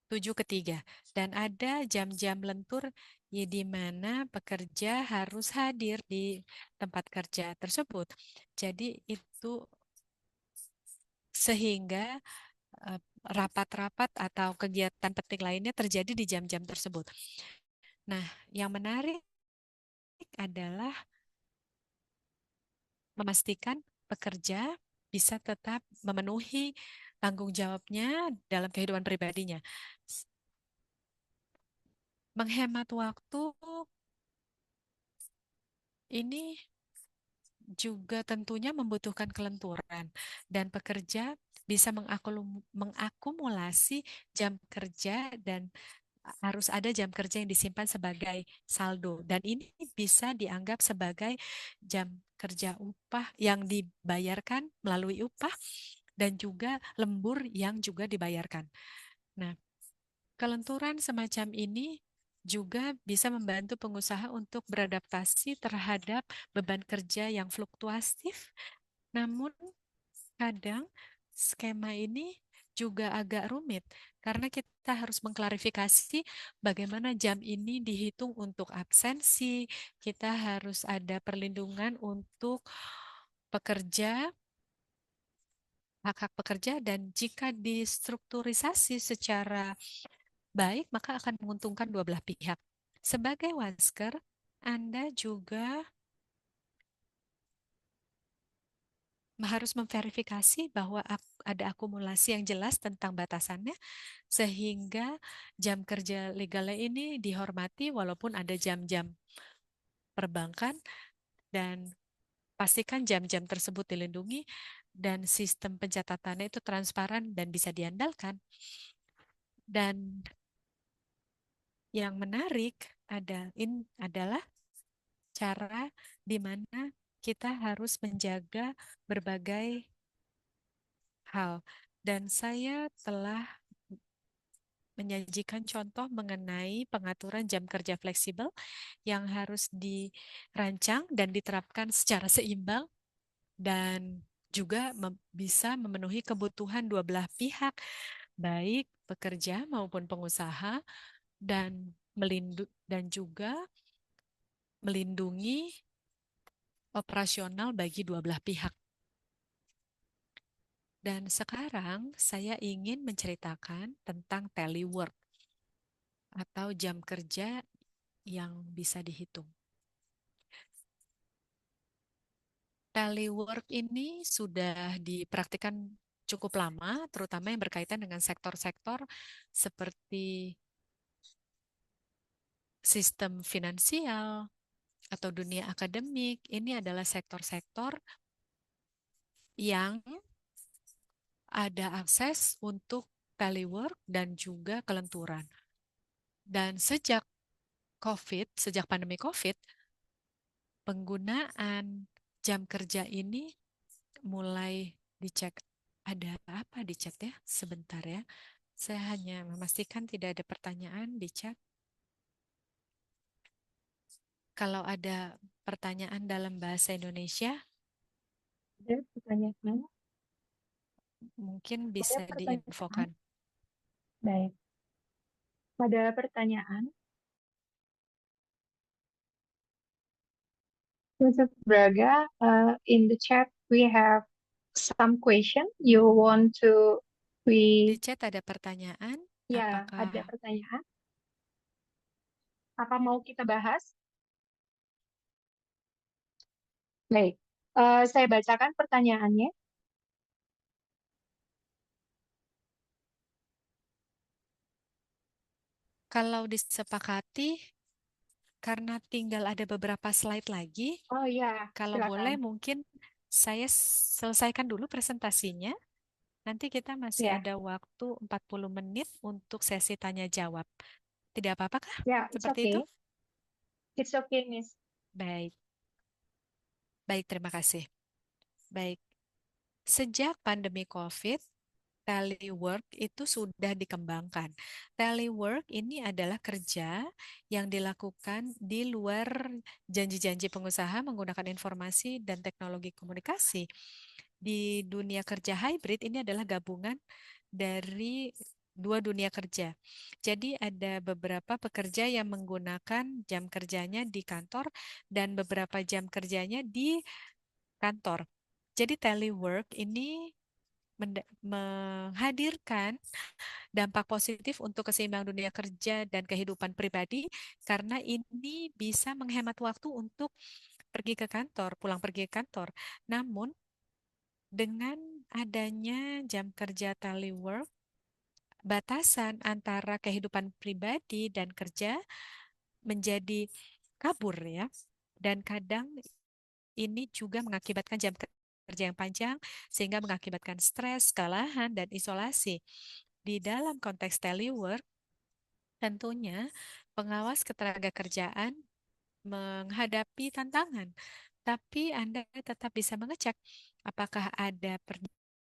7 ke 3. Dan ada jam-jam lentur ya, di mana pekerja harus hadir di tempat kerja tersebut. Jadi itu sehingga rapat-rapat atau kegiatan penting lainnya terjadi di jam-jam tersebut. Nah, yang menarik adalah memastikan pekerja bisa tetap memenuhi tanggung jawabnya dalam kehidupan pribadinya. Menghemat waktu ini juga tentunya membutuhkan kelenturan dan pekerja bisa mengakumulasi jam kerja dan harus ada jam kerja yang disimpan sebagai saldo dan ini bisa dianggap sebagai jam kerja upah yang dibayarkan melalui upah dan juga lembur yang juga dibayarkan. Nah, kelenturan semacam ini juga bisa membantu pengusaha untuk beradaptasi terhadap beban kerja yang fluktuatif. Namun, kadang skema ini juga agak rumit karena kita harus mengklarifikasi bagaimana jam ini dihitung untuk absensi. Kita harus ada perlindungan untuk pekerja, hak-hak pekerja, dan jika distrukturisasi secara baik, maka akan menguntungkan dua belah pihak. Sebagai Wansker, Anda juga harus memverifikasi bahwa ada akumulasi yang jelas tentang batasannya, sehingga jam kerja legalnya ini dihormati walaupun ada jam-jam perbankan, dan pastikan jam-jam tersebut dilindungi dan sistem pencatatannya itu transparan dan bisa diandalkan. Dan yang menarik adalah cara di mana kita harus menjaga berbagai hal. Dan saya telah menyajikan contoh mengenai pengaturan jam kerja fleksibel yang harus dirancang dan diterapkan secara seimbang dan juga bisa memenuhi kebutuhan dua belah pihak, baik pekerja maupun pengusaha, dan juga melindungi operasional bagi dua belah pihak. Dan sekarang saya ingin menceritakan tentang telework atau jam kerja yang bisa dihitung. Telework ini sudah dipraktikkan cukup lama, terutama yang berkaitan dengan sektor-sektor seperti sistem finansial atau dunia akademik. Ini adalah sektor-sektor yang ada akses untuk telework dan juga kelenturan. Dan sejak pandemi COVID, penggunaan jam kerja ini mulai dicek. Ada apa di chat ya? Sebentar ya. Saya hanya memastikan tidak ada pertanyaan di chat. Kalau ada pertanyaan dalam bahasa Indonesia, Ada pertanyaan? mungkin Ada bisa pertanyaan? diinfokan. Baik. Ada pertanyaan? Mr. Braga, in the chat we have some question. You want to Di we chat ada pertanyaan, ya apakah ada pertanyaan? Apa mau kita bahas? Baik. Saya bacakan pertanyaannya. kalau disepakati, karena tinggal ada beberapa slide lagi, Oh ya, kalau boleh silakan. mungkin saya selesaikan dulu presentasinya. Nanti kita masih Ya, ada waktu 40 menit untuk sesi tanya jawab. Tidak apa-apa kah? ya, it's Seperti itu? okay. It's okay, Miss. Baik. Baik, terima kasih. Baik. Sejak pandemi COVID, telework itu sudah dikembangkan. Telework ini adalah kerja yang dilakukan di luar janji-janji pengusaha menggunakan informasi dan teknologi komunikasi. Di dunia kerja hybrid ini adalah gabungan dari dua dunia kerja. Jadi ada beberapa pekerja yang menggunakan jam kerjanya di kantor dan beberapa jam kerjanya di kantor. Jadi telework ini menghadirkan dampak positif untuk keseimbangan dunia kerja dan kehidupan pribadi karena ini bisa menghemat waktu untuk pergi ke kantor, pulang pergi ke kantor. Namun dengan adanya jam kerja telework, batasan antara kehidupan pribadi dan kerja menjadi kabur ya. Dan kadang ini juga mengakibatkan jam kerja yang panjang sehingga mengakibatkan stres, kelelahan, dan isolasi. Di dalam konteks telework, tentunya pengawas ketenagakerjaan menghadapi tantangan, tapi Anda tetap bisa mengecek apakah ada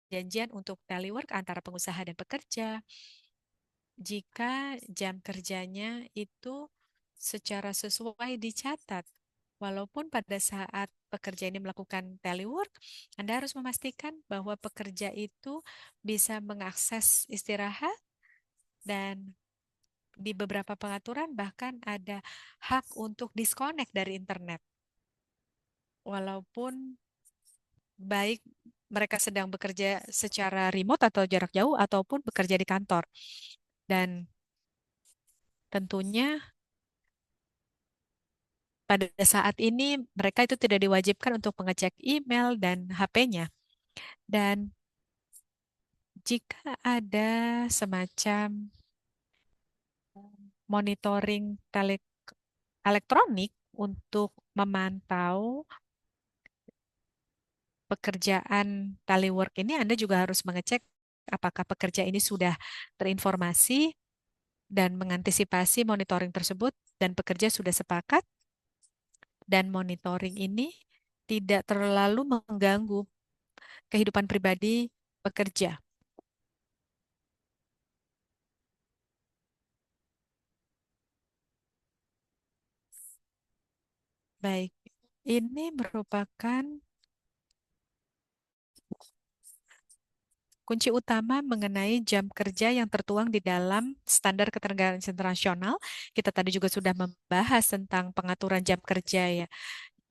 perjanjian untuk telework antara pengusaha dan pekerja. Jika jam kerjanya itu secara sesuai dicatat, walaupun pada saat pekerja ini melakukan telework, Anda harus memastikan bahwa pekerja itu bisa mengakses istirahat dan di beberapa pengaturan bahkan ada hak untuk disconnect dari internet. Walaupun baik mereka sedang bekerja secara remote atau jarak jauh ataupun bekerja di kantor. Dan tentunya pada saat ini mereka itu tidak diwajibkan untuk mengecek email dan HP-nya. Dan jika ada semacam monitoring elektronik untuk memantau pekerjaan telework ini, Anda juga harus mengecek apakah pekerja ini sudah terinformasi dan mengantisipasi monitoring tersebut dan pekerja sudah sepakat dan monitoring ini tidak terlalu mengganggu kehidupan pribadi pekerja. Baik, ini merupakan kunci utama mengenai jam kerja yang tertuang di dalam standar ketenagaan internasional. Kita tadi juga sudah membahas tentang pengaturan jam kerja ya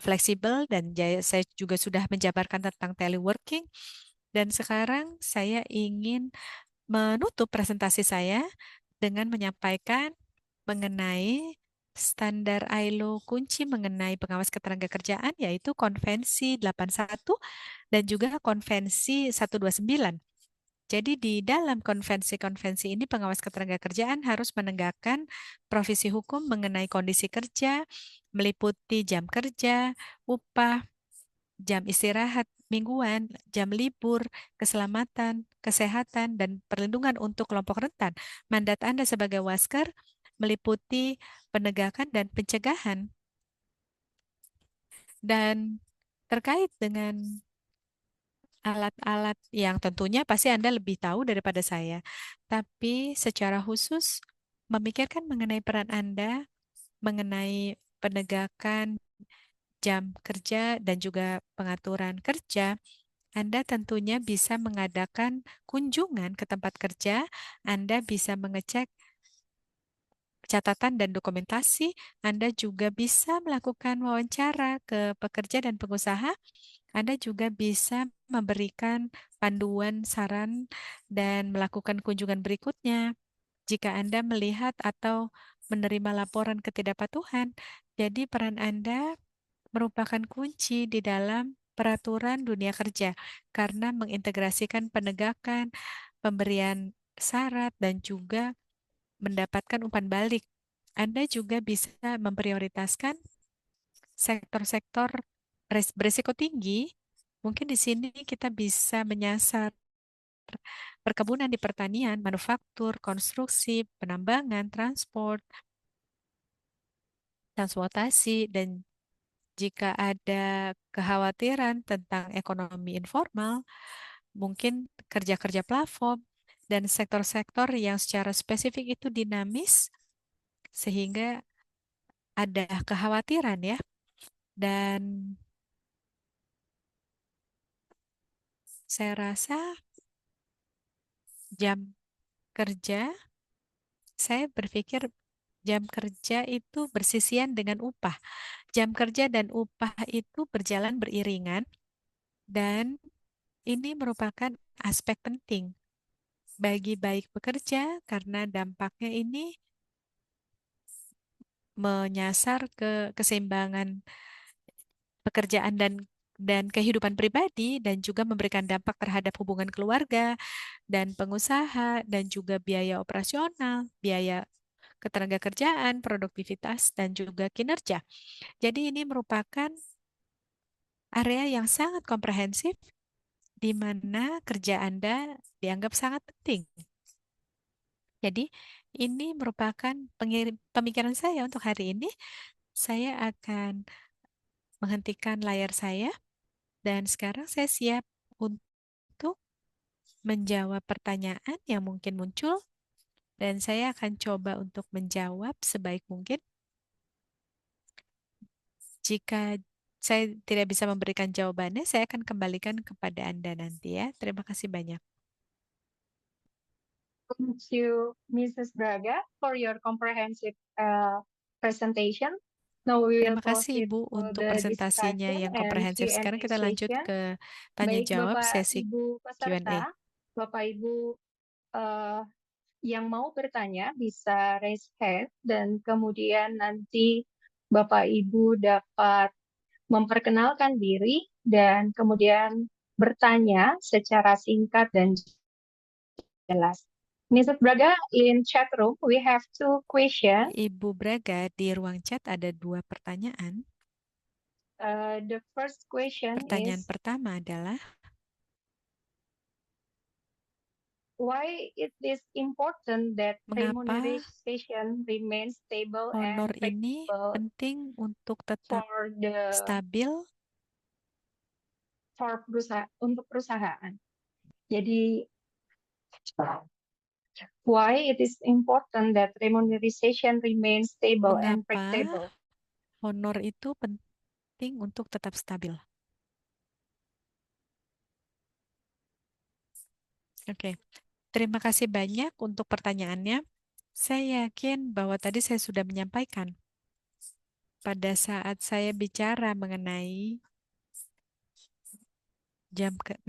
fleksibel dan saya juga sudah menjabarkan tentang teleworking. Dan sekarang saya ingin menutup presentasi saya dengan menyampaikan mengenai standar ILO kunci mengenai pengawas ketenagakerjaan yaitu Konvensi 81 dan juga Konvensi 129. Jadi di dalam konvensi-konvensi ini pengawas ketenagakerjaan harus menegakkan provisi hukum mengenai kondisi kerja, meliputi jam kerja, upah, jam istirahat mingguan, jam libur, keselamatan, kesehatan, dan perlindungan untuk kelompok rentan. Mandat Anda sebagai Wasker meliputi penegakan dan pencegahan. Dan terkait dengan alat-alat yang tentunya pasti Anda lebih tahu daripada saya. Tapi secara khusus memikirkan mengenai peran Anda, mengenai penegakan jam kerja dan juga pengaturan kerja, Anda tentunya bisa mengadakan kunjungan ke tempat kerja, Anda bisa mengecek catatan dan dokumentasi, Anda juga bisa melakukan wawancara ke pekerja dan pengusaha, Anda juga bisa memberikan panduan, saran, dan melakukan kunjungan berikutnya jika Anda melihat atau menerima laporan ketidakpatuhan. Jadi peran Anda merupakan kunci di dalam peraturan dunia kerja karena mengintegrasikan penegakan, pemberian syarat, dan juga mendapatkan umpan balik. Anda juga bisa memprioritaskan sektor-sektor berisiko tinggi. Mungkin di sini kita bisa menyasar perkebunan di pertanian, manufaktur, konstruksi, penambangan, transportasi, dan jika ada kekhawatiran tentang ekonomi informal, mungkin kerja-kerja platform, dan sektor-sektor yang secara spesifik itu dinamis, sehingga ada kekhawatiran ya. Dan saya rasa jam kerja, saya berpikir jam kerja itu bersisian dengan upah. Jam kerja dan upah itu berjalan beriringan dan ini merupakan aspek penting bagi baik pekerja karena dampaknya ini menyasar ke keseimbangan pekerjaan dan dan kehidupan pribadi dan juga memberikan dampak terhadap hubungan keluarga dan pengusaha dan juga biaya operasional, biaya ketenagakerjaan, produktivitas, dan juga kinerja. Jadi ini merupakan area yang sangat komprehensif di mana kerja Anda dianggap sangat penting. Jadi ini merupakan pemikiran saya untuk hari ini. Saya akan menghentikan layar saya dan sekarang saya siap untuk menjawab pertanyaan yang mungkin muncul dan saya akan coba untuk menjawab sebaik mungkin. Jika saya tidak bisa memberikan jawabannya, saya akan kembalikan kepada Anda nanti ya. Terima kasih banyak. Thank you, Mrs. Braga, for your comprehensive presentation. Now we will Terima kasih proceed Ibu to untuk the presentasinya discussion yang and komprehensif. Sekarang Q&A kita lanjut session. ke tanya Baik jawab Bapak sesi Ibu Q&A. peserta, Bapak Ibu yang mau bertanya bisa raise hand dan kemudian nanti Bapak Ibu dapat memperkenalkan diri dan kemudian bertanya secara singkat dan jelas. Mrs. Braga, in chat room we have two questions. Ibu Braga, di ruang chat ada 2 pertanyaan. The first question Pertanyaan is, pertama adalah, why it is important that mengapa remuneration remains stable honor and ini predictable penting untuk tetap for the stabil untuk perusahaan? Jadi, why it is important that remuneration remains stable and mengapa predictable? honor itu penting untuk tetap stabil. Oke, terima kasih banyak untuk pertanyaannya. Saya yakin bahwa tadi saya sudah menyampaikan pada saat saya bicara mengenai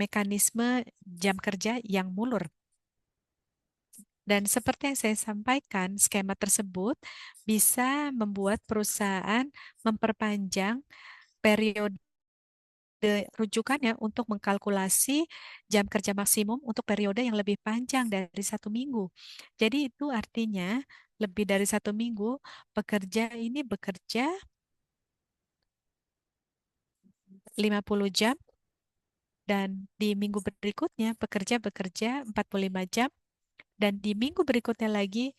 mekanisme jam kerja yang mulur. Dan seperti yang saya sampaikan, skema tersebut bisa membuat perusahaan memperpanjang periode rujukannya untuk mengkalkulasi jam kerja maksimum untuk periode yang lebih panjang dari 1 minggu. Jadi itu artinya lebih dari 1 minggu pekerja ini bekerja 50 jam dan di minggu berikutnya pekerja bekerja 45 jam dan di minggu berikutnya lagi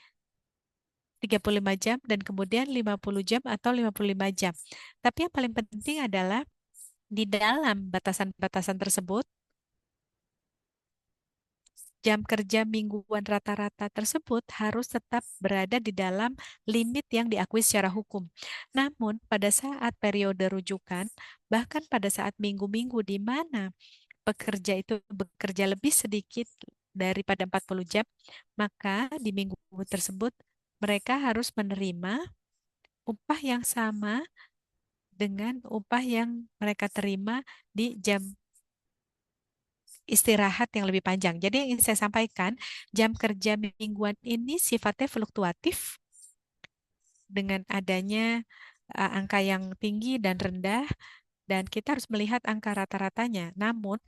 35 jam dan kemudian 50 jam atau 55 jam. Tapi yang paling penting adalah di dalam batasan-batasan tersebut, jam kerja mingguan rata-rata tersebut harus tetap berada di dalam limit yang diakui secara hukum. Namun, pada saat periode rujukan, bahkan pada saat minggu-minggu di mana pekerja itu bekerja lebih sedikit daripada 40 jam, maka di minggu tersebut mereka harus menerima upah yang sama dengan upah yang mereka terima di jam istirahat yang lebih panjang. Jadi yang ingin saya sampaikan, jam kerja mingguan ini sifatnya fluktuatif dengan adanya angka yang tinggi dan rendah, dan kita harus melihat angka rata-ratanya. Namun,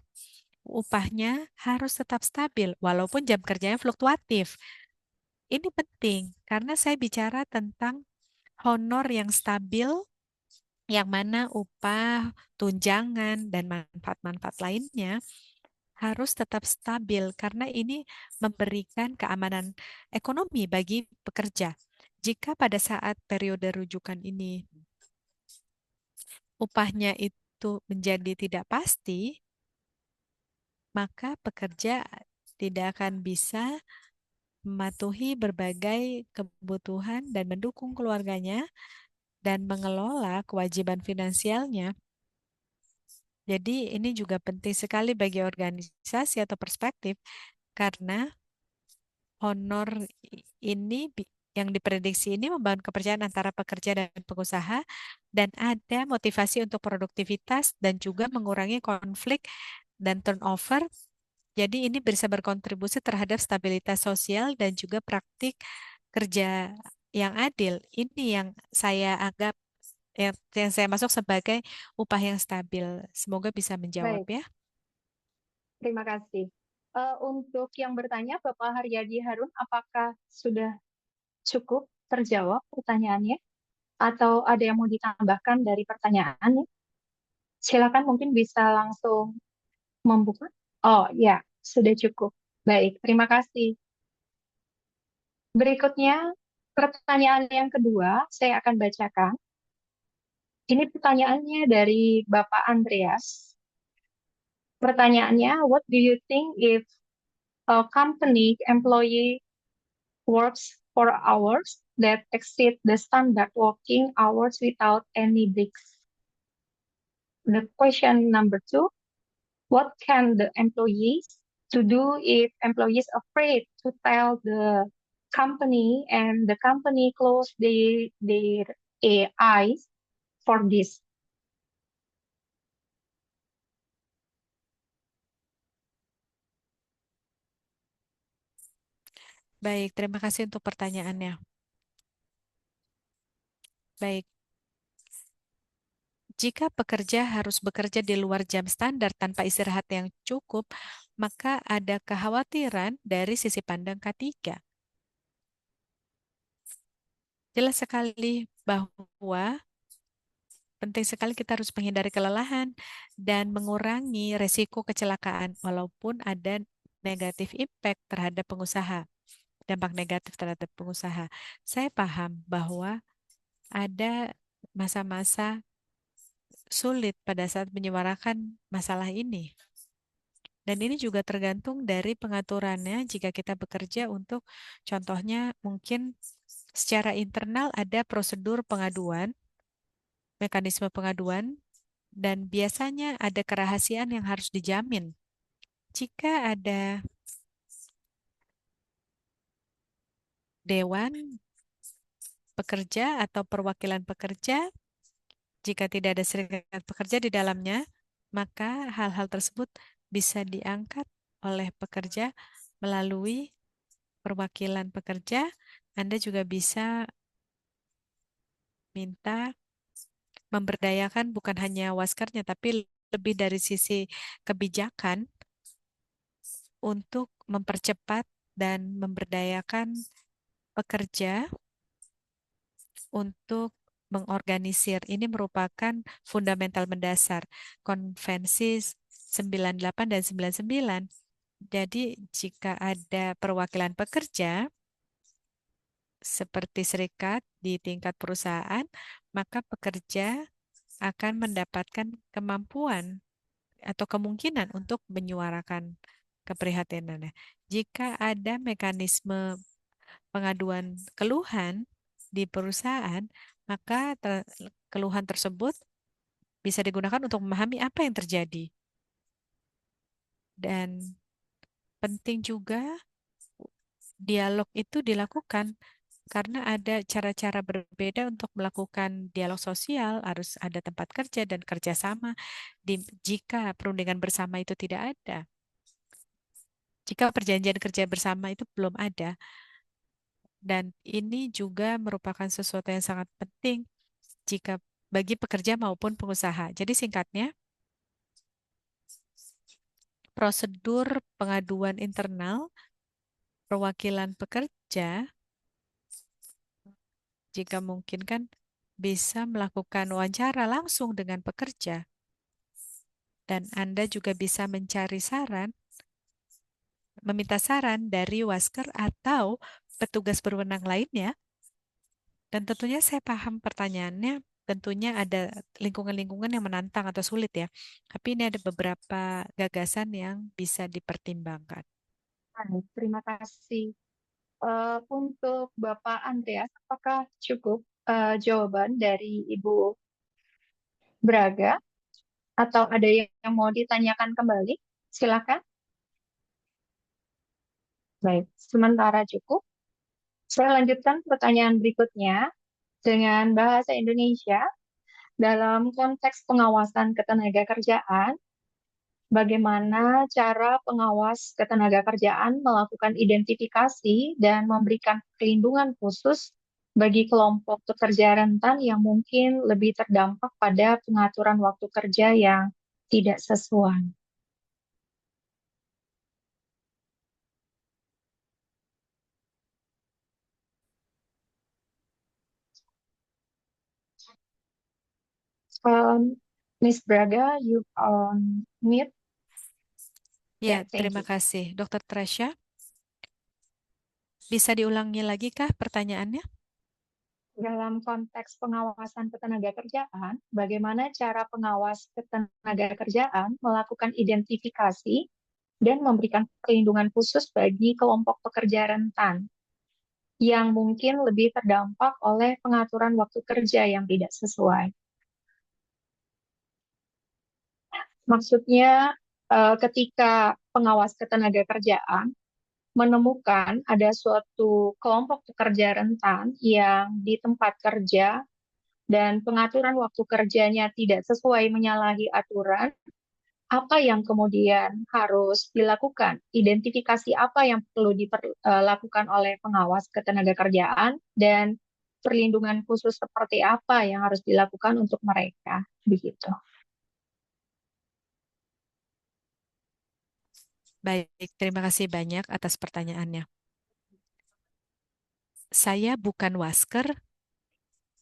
upahnya harus tetap stabil, walaupun jam kerjanya fluktuatif. Ini penting, karena saya bicara tentang honor yang stabil, yang mana upah, tunjangan, dan manfaat-manfaat lainnya harus tetap stabil karena ini memberikan keamanan ekonomi bagi pekerja. Jika pada saat periode rujukan ini upahnya itu menjadi tidak pasti, maka pekerja tidak akan bisa mematuhi berbagai kebutuhan dan mendukung keluarganya dan mengelola kewajiban finansialnya. Jadi ini juga penting sekali bagi organisasi atau perspektif karena honor ini yang diprediksi ini membangun kepercayaan antara pekerja dan pengusaha dan ada motivasi untuk produktivitas dan juga mengurangi konflik dan turnover. Jadi ini bisa berkontribusi terhadap stabilitas sosial dan juga praktik kerja yang adil. Ini yang saya anggap yang saya masuk sebagai upah yang stabil. Semoga bisa menjawab Baik, ya. terima kasih. Untuk yang bertanya, Bapak Haryadi Harun, apakah sudah cukup terjawab pertanyaannya? Atau ada yang mau ditambahkan dari pertanyaannya? Silakan mungkin bisa langsung membuka. Oh ya, sudah cukup. Baik, terima kasih. Berikutnya, pertanyaan yang kedua, saya akan bacakan. Ini pertanyaannya dari Bapak Andreas. Pertanyaannya, what do you think if a company employee works for hours that exceed the standard working hours without any breaks? The question number two, what can the employees to do if employees afraid to tell the company and the company close their eyes for this? Baik, terima kasih untuk pertanyaannya. Baik, jika pekerja harus bekerja di luar jam standar tanpa istirahat yang cukup, maka ada kekhawatiran dari sisi pandang K3. Jelas sekali bahwa penting sekali kita harus menghindari kelelahan dan mengurangi resiko kecelakaan walaupun ada negatif impact terhadap pengusaha, dampak negatif terhadap pengusaha. Saya paham bahwa ada masa-masa sulit pada saat menyuarakan masalah ini. Dan ini juga tergantung dari pengaturannya jika kita bekerja untuk contohnya mungkin secara internal ada prosedur pengaduan, mekanisme pengaduan, dan biasanya ada kerahasiaan yang harus dijamin. Jika ada dewan pekerja atau perwakilan pekerja, jika tidak ada serikat pekerja di dalamnya, maka hal-hal tersebut bisa diangkat oleh pekerja melalui perwakilan pekerja. Anda juga bisa minta memberdayakan bukan hanya waskernya, tapi lebih dari sisi kebijakan untuk mempercepat dan memberdayakan pekerja untuk mengorganisir. Ini merupakan fundamental mendasar Konvensi 98 dan 99. Jadi jika ada perwakilan pekerja seperti serikat di tingkat perusahaan, maka pekerja akan mendapatkan kemampuan atau kemungkinan untuk menyuarakan keprihatinannya. Jika ada mekanisme pengaduan keluhan di perusahaan, maka keluhan tersebut bisa digunakan untuk memahami apa yang terjadi. Dan penting juga dialog itu dilakukan karena ada cara-cara berbeda untuk melakukan dialog sosial, harus ada tempat kerja dan kerjasama jika perundingan bersama itu tidak ada. Jika perjanjian kerja bersama itu belum ada. Dan ini juga merupakan sesuatu yang sangat penting jika bagi pekerja maupun pengusaha. Jadi singkatnya, prosedur pengaduan internal perwakilan pekerja jika mungkin kan bisa melakukan wawancara langsung dengan pekerja. Dan Anda juga bisa mencari saran, meminta saran dari wasker atau petugas berwenang lainnya. Dan tentunya saya paham pertanyaannya, tentunya ada lingkungan-lingkungan yang menantang atau sulit ya. Tapi ini ada beberapa gagasan yang bisa dipertimbangkan. Baik, terima kasih. Untuk Bapak Andreas, apakah cukup jawaban dari Ibu Braga? Atau ada yang mau ditanyakan kembali? Silakan. Baik, sementara cukup. Saya lanjutkan pertanyaan berikutnya dengan bahasa Indonesia. Dalam konteks pengawasan ketenagakerjaan, bagaimana cara pengawas ketenagakerjaan melakukan identifikasi dan memberikan perlindungan khusus bagi kelompok pekerja rentan yang mungkin lebih terdampak pada pengaturan waktu kerja yang tidak sesuai. Miss Braga, you on mute. Ya, Thank terima you. kasih. Dr. Tresya, bisa diulangi lagi kah pertanyaannya? Dalam konteks pengawasan ketenagakerjaan, bagaimana cara pengawas ketenagakerjaan melakukan identifikasi dan memberikan perlindungan khusus bagi kelompok pekerja rentan yang mungkin lebih terdampak oleh pengaturan waktu kerja yang tidak sesuai? Maksudnya, ketika pengawas ketenagakerjaan menemukan ada suatu kelompok pekerja rentan yang di tempat kerja dan pengaturan waktu kerjanya tidak sesuai, menyalahi aturan, apa yang kemudian harus dilakukan? Identifikasi apa yang perlu dilakukan oleh pengawas ketenagakerjaan dan perlindungan khusus seperti apa yang harus dilakukan untuk mereka? Begitu. Baik, terima kasih banyak atas pertanyaannya. Saya bukan wasker,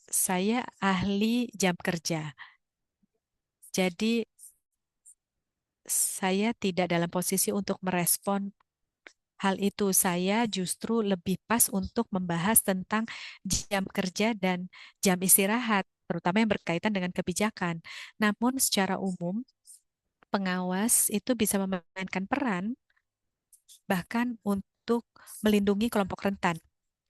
saya ahli jam kerja. Jadi saya tidak dalam posisi untuk merespon hal itu. Saya justru lebih pas untuk membahas tentang jam kerja dan jam istirahat, terutama yang berkaitan dengan kebijakan. Namun secara umum, pengawas itu bisa memainkan peran bahkan untuk melindungi kelompok rentan.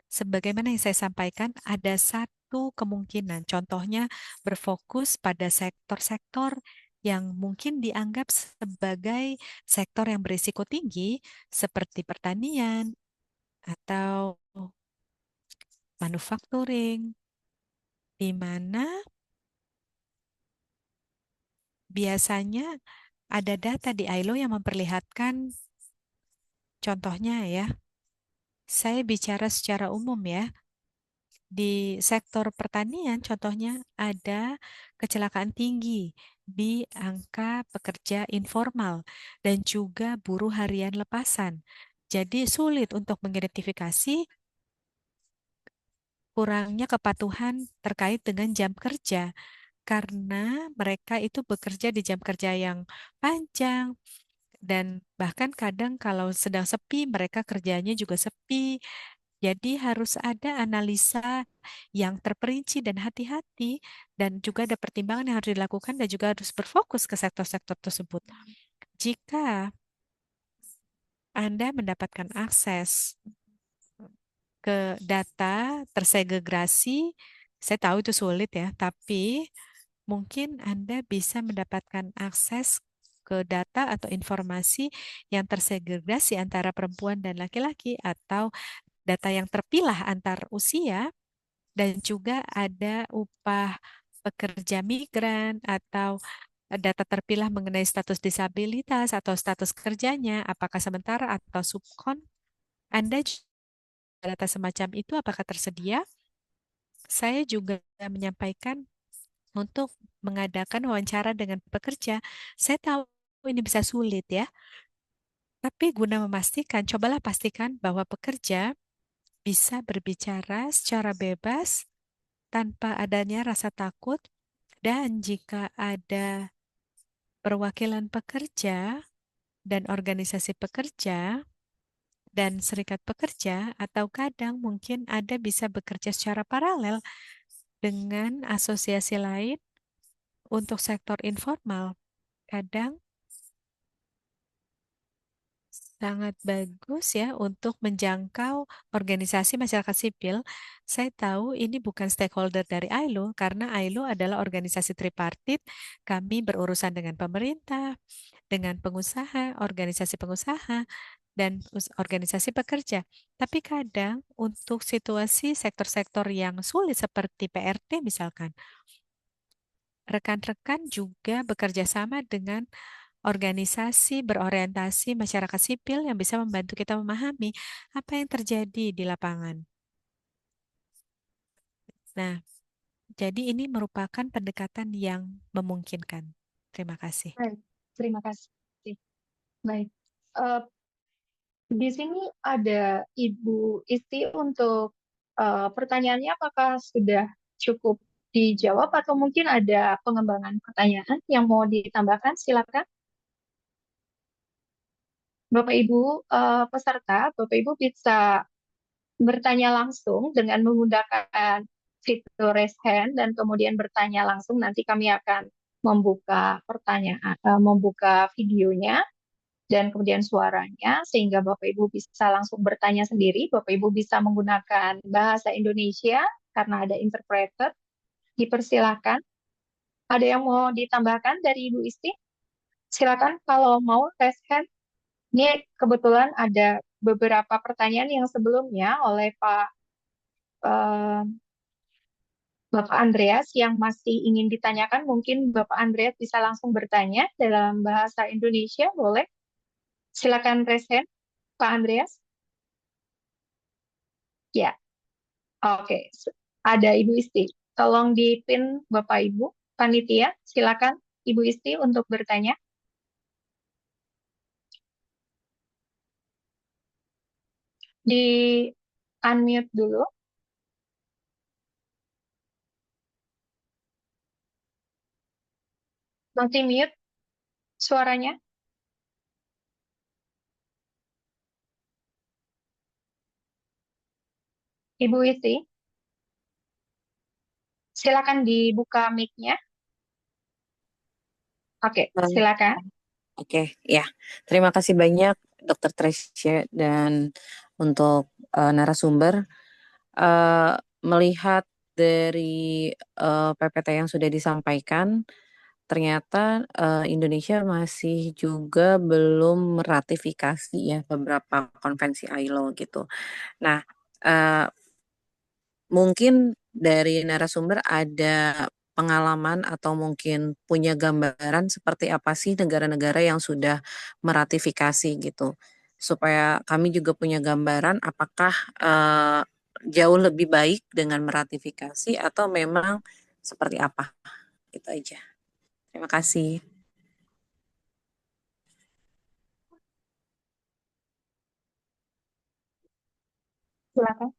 Sebagaimana yang saya sampaikan, ada satu kemungkinan, contohnya berfokus pada sektor-sektor yang mungkin dianggap sebagai sektor yang berisiko tinggi, seperti pertanian atau manufacturing, di mana biasanya ada data di ILO yang memperlihatkan, contohnya ya, saya bicara secara umum ya, di sektor pertanian contohnya ada kecelakaan tinggi di angka pekerja informal dan juga buruh harian lepasan. Jadi sulit untuk mengidentifikasi kurangnya kepatuhan terkait dengan jam kerja karena mereka itu bekerja di jam kerja yang panjang dan bahkan kadang kalau sedang sepi mereka kerjanya juga sepi. Jadi harus ada analisa yang terperinci dan hati-hati dan juga ada pertimbangan yang harus dilakukan dan juga harus berfokus ke sektor-sektor tersebut. Jika Anda mendapatkan akses ke data tersegregasi, saya tahu itu sulit ya, tapi mungkin Anda bisa mendapatkan akses ke data atau informasi yang tersegregasi antara perempuan dan laki-laki atau data yang terpilah antar usia dan juga ada upah pekerja migran atau data terpilah mengenai status disabilitas atau status kerjanya, apakah sementara atau subkon. Anda data semacam itu apakah tersedia? Saya juga menyampaikan untuk mengadakan wawancara dengan pekerja. Saya tahu ini bisa sulit ya, tapi guna memastikan, cobalah pastikan bahwa pekerja bisa berbicara secara bebas tanpa adanya rasa takut, dan jika ada perwakilan pekerja dan organisasi pekerja dan serikat pekerja, atau kadang mungkin ada bisa bekerja secara paralel dengan asosiasi lain untuk sektor informal. Kadang sangat bagus ya untuk menjangkau organisasi masyarakat sipil. Saya tahu ini bukan stakeholder dari ILO karena ILO adalah organisasi tripartit. Kami berurusan dengan pemerintah, dengan pengusaha, organisasi pengusaha, dan organisasi pekerja. Tapi kadang untuk situasi sektor-sektor yang sulit seperti PRT misalkan, rekan-rekan juga bekerja sama dengan organisasi berorientasi masyarakat sipil yang bisa membantu kita memahami apa yang terjadi di lapangan. Nah, jadi ini merupakan pendekatan yang memungkinkan. Terima kasih. Baik, terima kasih. Baik, Eh, di sini ada Ibu Isti untuk pertanyaannya apakah sudah cukup dijawab atau mungkin ada pengembangan pertanyaan yang mau ditambahkan? Silakan. Bapak Ibu peserta, Bapak Ibu bisa bertanya langsung dengan menggunakan fitur raise hand dan kemudian bertanya langsung. Nanti kami akan membuka pertanyaan, membuka videonya dan kemudian suaranya sehingga Bapak Ibu bisa langsung bertanya sendiri. Bapak Ibu bisa menggunakan bahasa Indonesia karena ada interpreter. Dipersilahkan. Ada yang mau ditambahkan dari Ibu Isti? Silakan kalau mau raise hand. Ini kebetulan ada beberapa pertanyaan yang sebelumnya oleh eh, Bapak Andreas yang masih ingin ditanyakan. Mungkin Bapak Andreas bisa langsung bertanya dalam bahasa Indonesia, boleh? Silakan raise hand, Pak Andreas. Ya, oke. Ada Ibu Isti. Tolong dipin Bapak Ibu, panitia. Silakan Ibu Isti untuk bertanya. Di unmute dulu. Masih mute suaranya. Ibu Isti, silakan dibuka mic-nya. Oke, silakan. Oke, ya. Terima kasih banyak Dr. Tresya dan untuk narasumber. Melihat dari PPT yang sudah disampaikan, ternyata Indonesia masih juga belum meratifikasi ya beberapa konvensi ILO gitu. Nah, eh, mungkin dari narasumber ada pengalaman atau mungkin punya gambaran seperti apa sih negara-negara yang sudah meratifikasi gitu. Supaya kami juga punya gambaran apakah jauh lebih baik dengan meratifikasi atau memang seperti apa. Itu aja. Terima kasih. Silakan.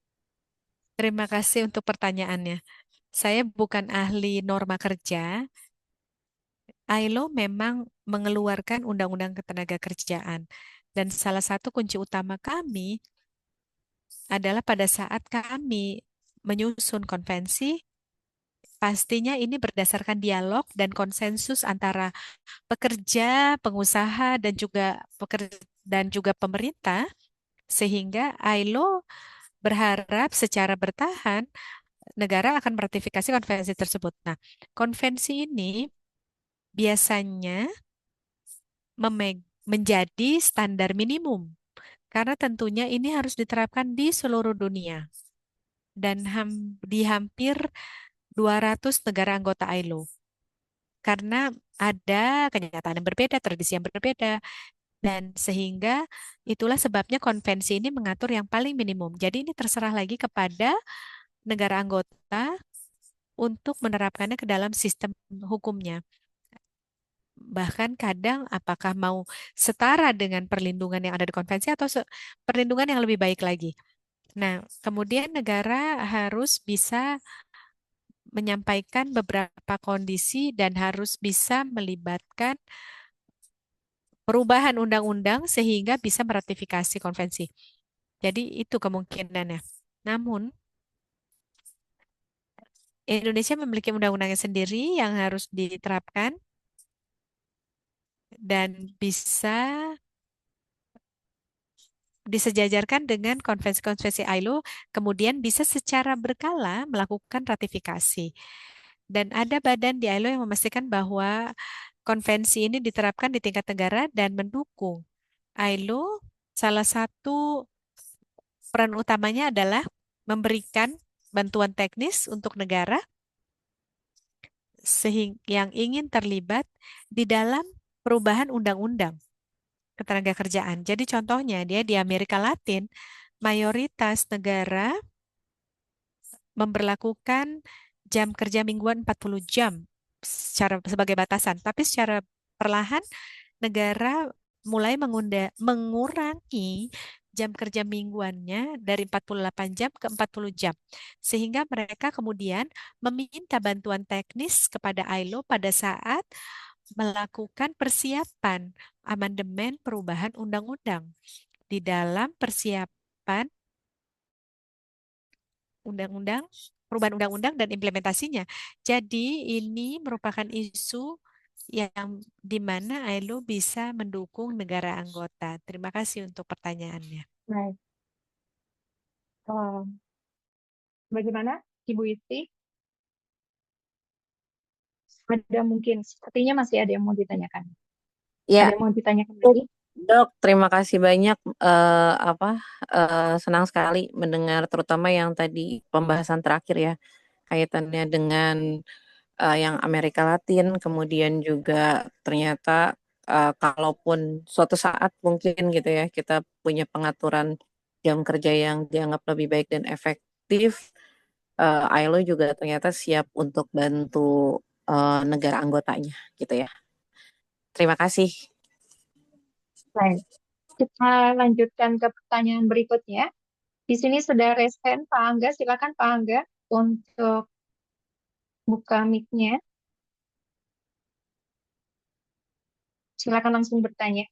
Terima kasih untuk pertanyaannya. Saya bukan ahli norma kerja. ILO memang mengeluarkan undang-undang ketenagakerjaan. Dan salah satu kunci utama kami adalah pada saat kami menyusun konvensi, pastinya ini berdasarkan dialog dan konsensus antara pekerja, pengusaha, dan juga pemerintah, sehingga ILO berharap secara bertahan negara akan meratifikasi konvensi tersebut. Nah, konvensi ini biasanya menjadi standar minimum karena tentunya ini harus diterapkan di seluruh dunia dan di hampir 200 negara anggota ILO. Karena ada kenyataan yang berbeda, tradisi yang berbeda, dan sehingga itulah sebabnya konvensi ini mengatur yang paling minimum. Jadi ini terserah lagi kepada negara anggota untuk menerapkannya ke dalam sistem hukumnya. Bahkan kadang apakah mau setara dengan perlindungan yang ada di konvensi atau perlindungan yang lebih baik lagi. Nah, kemudian negara harus bisa menyampaikan beberapa kondisi dan harus bisa melibatkan perubahan undang-undang sehingga bisa meratifikasi konvensi. Jadi itu kemungkinannya. Namun, Indonesia memiliki undang-undangnya sendiri yang harus diterapkan dan bisa disejajarkan dengan konvensi-konvensi ILO, kemudian bisa secara berkala melakukan ratifikasi. Dan ada badan di ILO yang memastikan bahwa konvensi ini diterapkan di tingkat negara dan mendukung. ILO, salah satu peran utamanya adalah memberikan bantuan teknis untuk negara yang ingin terlibat di dalam perubahan undang-undang ketenagakerjaan. Jadi contohnya dia di Amerika Latin, mayoritas negara memberlakukan jam kerja mingguan 40 jam sebagai batasan, tapi secara perlahan negara mulai mengurangi jam kerja mingguannya dari 48 jam ke 40 jam. Sehingga mereka kemudian meminta bantuan teknis kepada ILO pada saat melakukan persiapan amandemen perubahan undang-undang. Di dalam persiapan undang-undang, perubahan undang-undang dan implementasinya. Jadi ini merupakan isu yang di mana ILO bisa mendukung negara anggota. Terima kasih untuk pertanyaannya. Baik. Bagaimana, Ibu Iti? Ada mungkin, sepertinya masih ada yang mau ditanyakan. Ya, Ada yang mau ditanyakan lagi? Dok, terima kasih banyak. Senang sekali mendengar terutama yang tadi pembahasan terakhir ya, kaitannya dengan yang Amerika Latin, kemudian juga ternyata kalaupun suatu saat mungkin gitu ya kita punya pengaturan jam kerja yang dianggap lebih baik dan efektif, ILO juga ternyata siap untuk bantu negara anggotanya gitu ya. Terima kasih. Baik. Kita lanjutkan ke pertanyaan berikutnya. Di sini sudah raise hand Pak Angga. Silakan Pak Angga untuk buka mic-nya. Silakan langsung bertanya.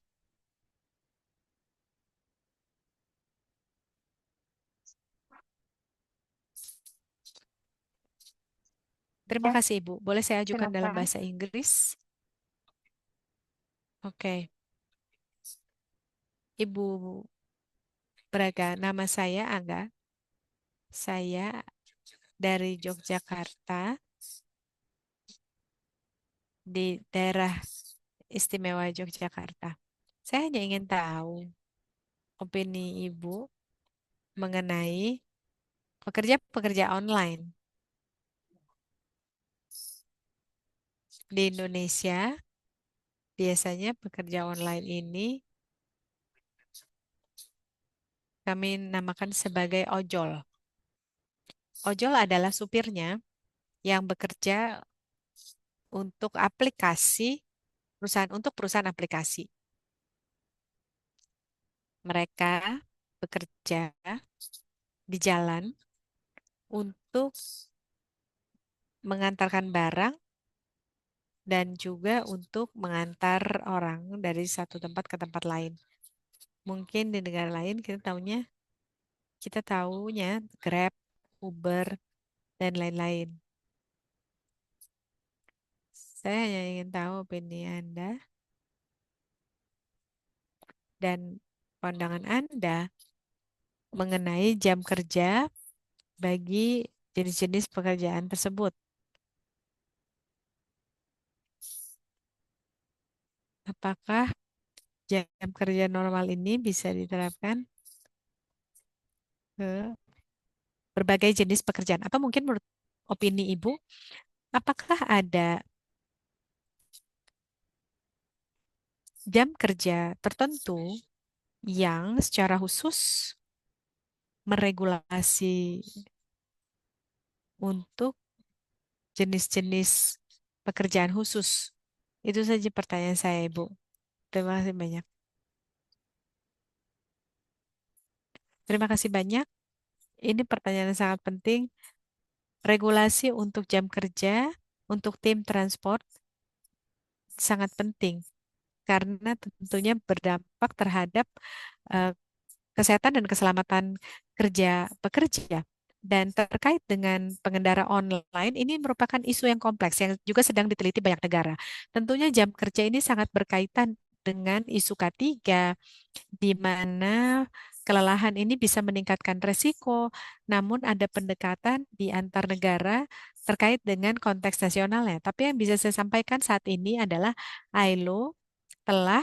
Terima Ya, kasih Ibu. Boleh saya ajukan dalam silakan. bahasa Inggris? Oke. Ibu Braga, nama saya Angga. Saya dari Yogyakarta, di daerah istimewa Yogyakarta. Saya hanya ingin tahu opini Ibu mengenai pekerja-pekerja online di Indonesia. Biasanya pekerja online ini kami namakan sebagai ojol. Ojol adalah supirnya yang bekerja untuk perusahaan aplikasi. Mereka bekerja di jalan untuk mengantarkan barang dan juga untuk mengantar orang dari satu tempat ke tempat lain. Mungkin di negara lain kita taunya Grab, Uber, dan lain-lain. Saya hanya ingin tahu opini Anda dan pandangan Anda mengenai jam kerja bagi jenis-jenis pekerjaan tersebut. Apakah jam kerja normal ini bisa diterapkan ke berbagai jenis pekerjaan? Atau mungkin menurut opini Ibu, apakah ada jam kerja tertentu yang secara khusus meregulasi untuk jenis-jenis pekerjaan khusus? Itu saja pertanyaan saya, Ibu. Terima kasih banyak. Terima kasih banyak. Ini pertanyaan yang sangat penting. Regulasi untuk jam kerja untuk tim transport sangat penting karena tentunya berdampak terhadap eh, kesehatan dan keselamatan kerja pekerja. Dan terkait dengan pengendara online, ini merupakan isu yang kompleks yang juga sedang diteliti banyak negara. Tentunya jam kerja ini sangat berkaitan dengan isu K3, di mana kelelahan ini bisa meningkatkan resiko, namun ada pendekatan di antar negara terkait dengan konteks nasionalnya. Tapi yang bisa saya sampaikan saat ini adalah ILO telah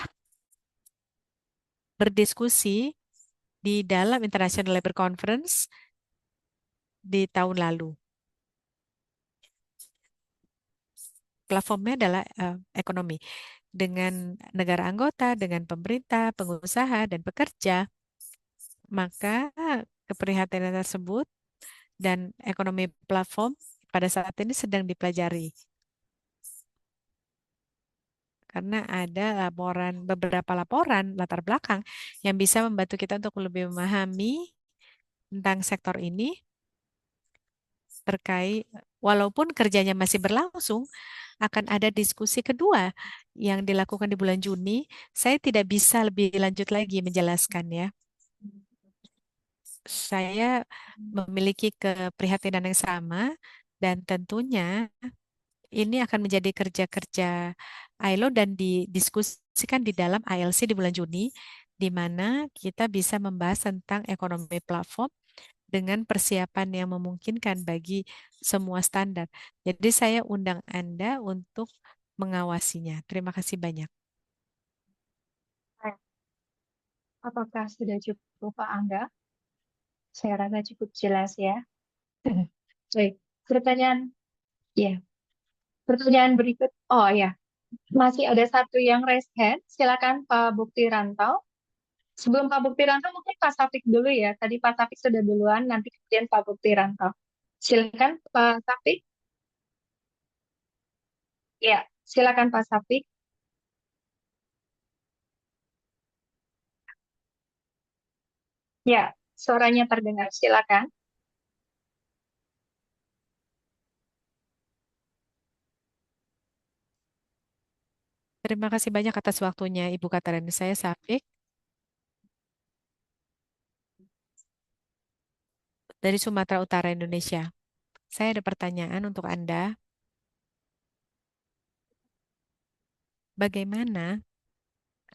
berdiskusi di dalam International Labour Conference di tahun lalu. Platformnya adalah ekonomi. Dengan negara anggota, dengan pemerintah, pengusaha, dan pekerja, maka keprihatinan tersebut dan ekonomi platform pada saat ini sedang dipelajari. Karena ada beberapa laporan latar belakang yang bisa membantu kita untuk lebih memahami tentang sektor ini terkait, walaupun kerjanya masih berlangsung, akan ada diskusi kedua yang dilakukan di bulan Juni. Saya tidak bisa lebih lanjut lagi menjelaskan ya. Saya memiliki keprihatinan yang sama dan tentunya ini akan menjadi kerja-kerja ILO dan didiskusikan di dalam ILC di bulan Juni, di mana kita bisa membahas tentang ekonomi platform dengan persiapan yang memungkinkan bagi semua standar. Jadi saya undang Anda untuk mengawasinya. Terima kasih banyak. Apakah sudah cukup, Pak Angga? Saya rasa cukup jelas ya. Baik, pertanyaan, ya, pertanyaan berikut. Oh ya, masih ada satu yang raise hand. Silakan Pak Bukti Rantau. Sebelum Pak Bukti Rantau, mungkin Pak Safik dulu ya. Tadi Pak Safik sudah duluan, nanti kemudian Pak Bukti Rantau. Silakan Pak Safik. Ya, silakan Pak Safik. Ya, suaranya terdengar. Silakan. Terima kasih banyak atas waktunya Ibu Katarina. Saya Safik dari Sumatera Utara, Indonesia. Saya ada pertanyaan untuk Anda. Bagaimana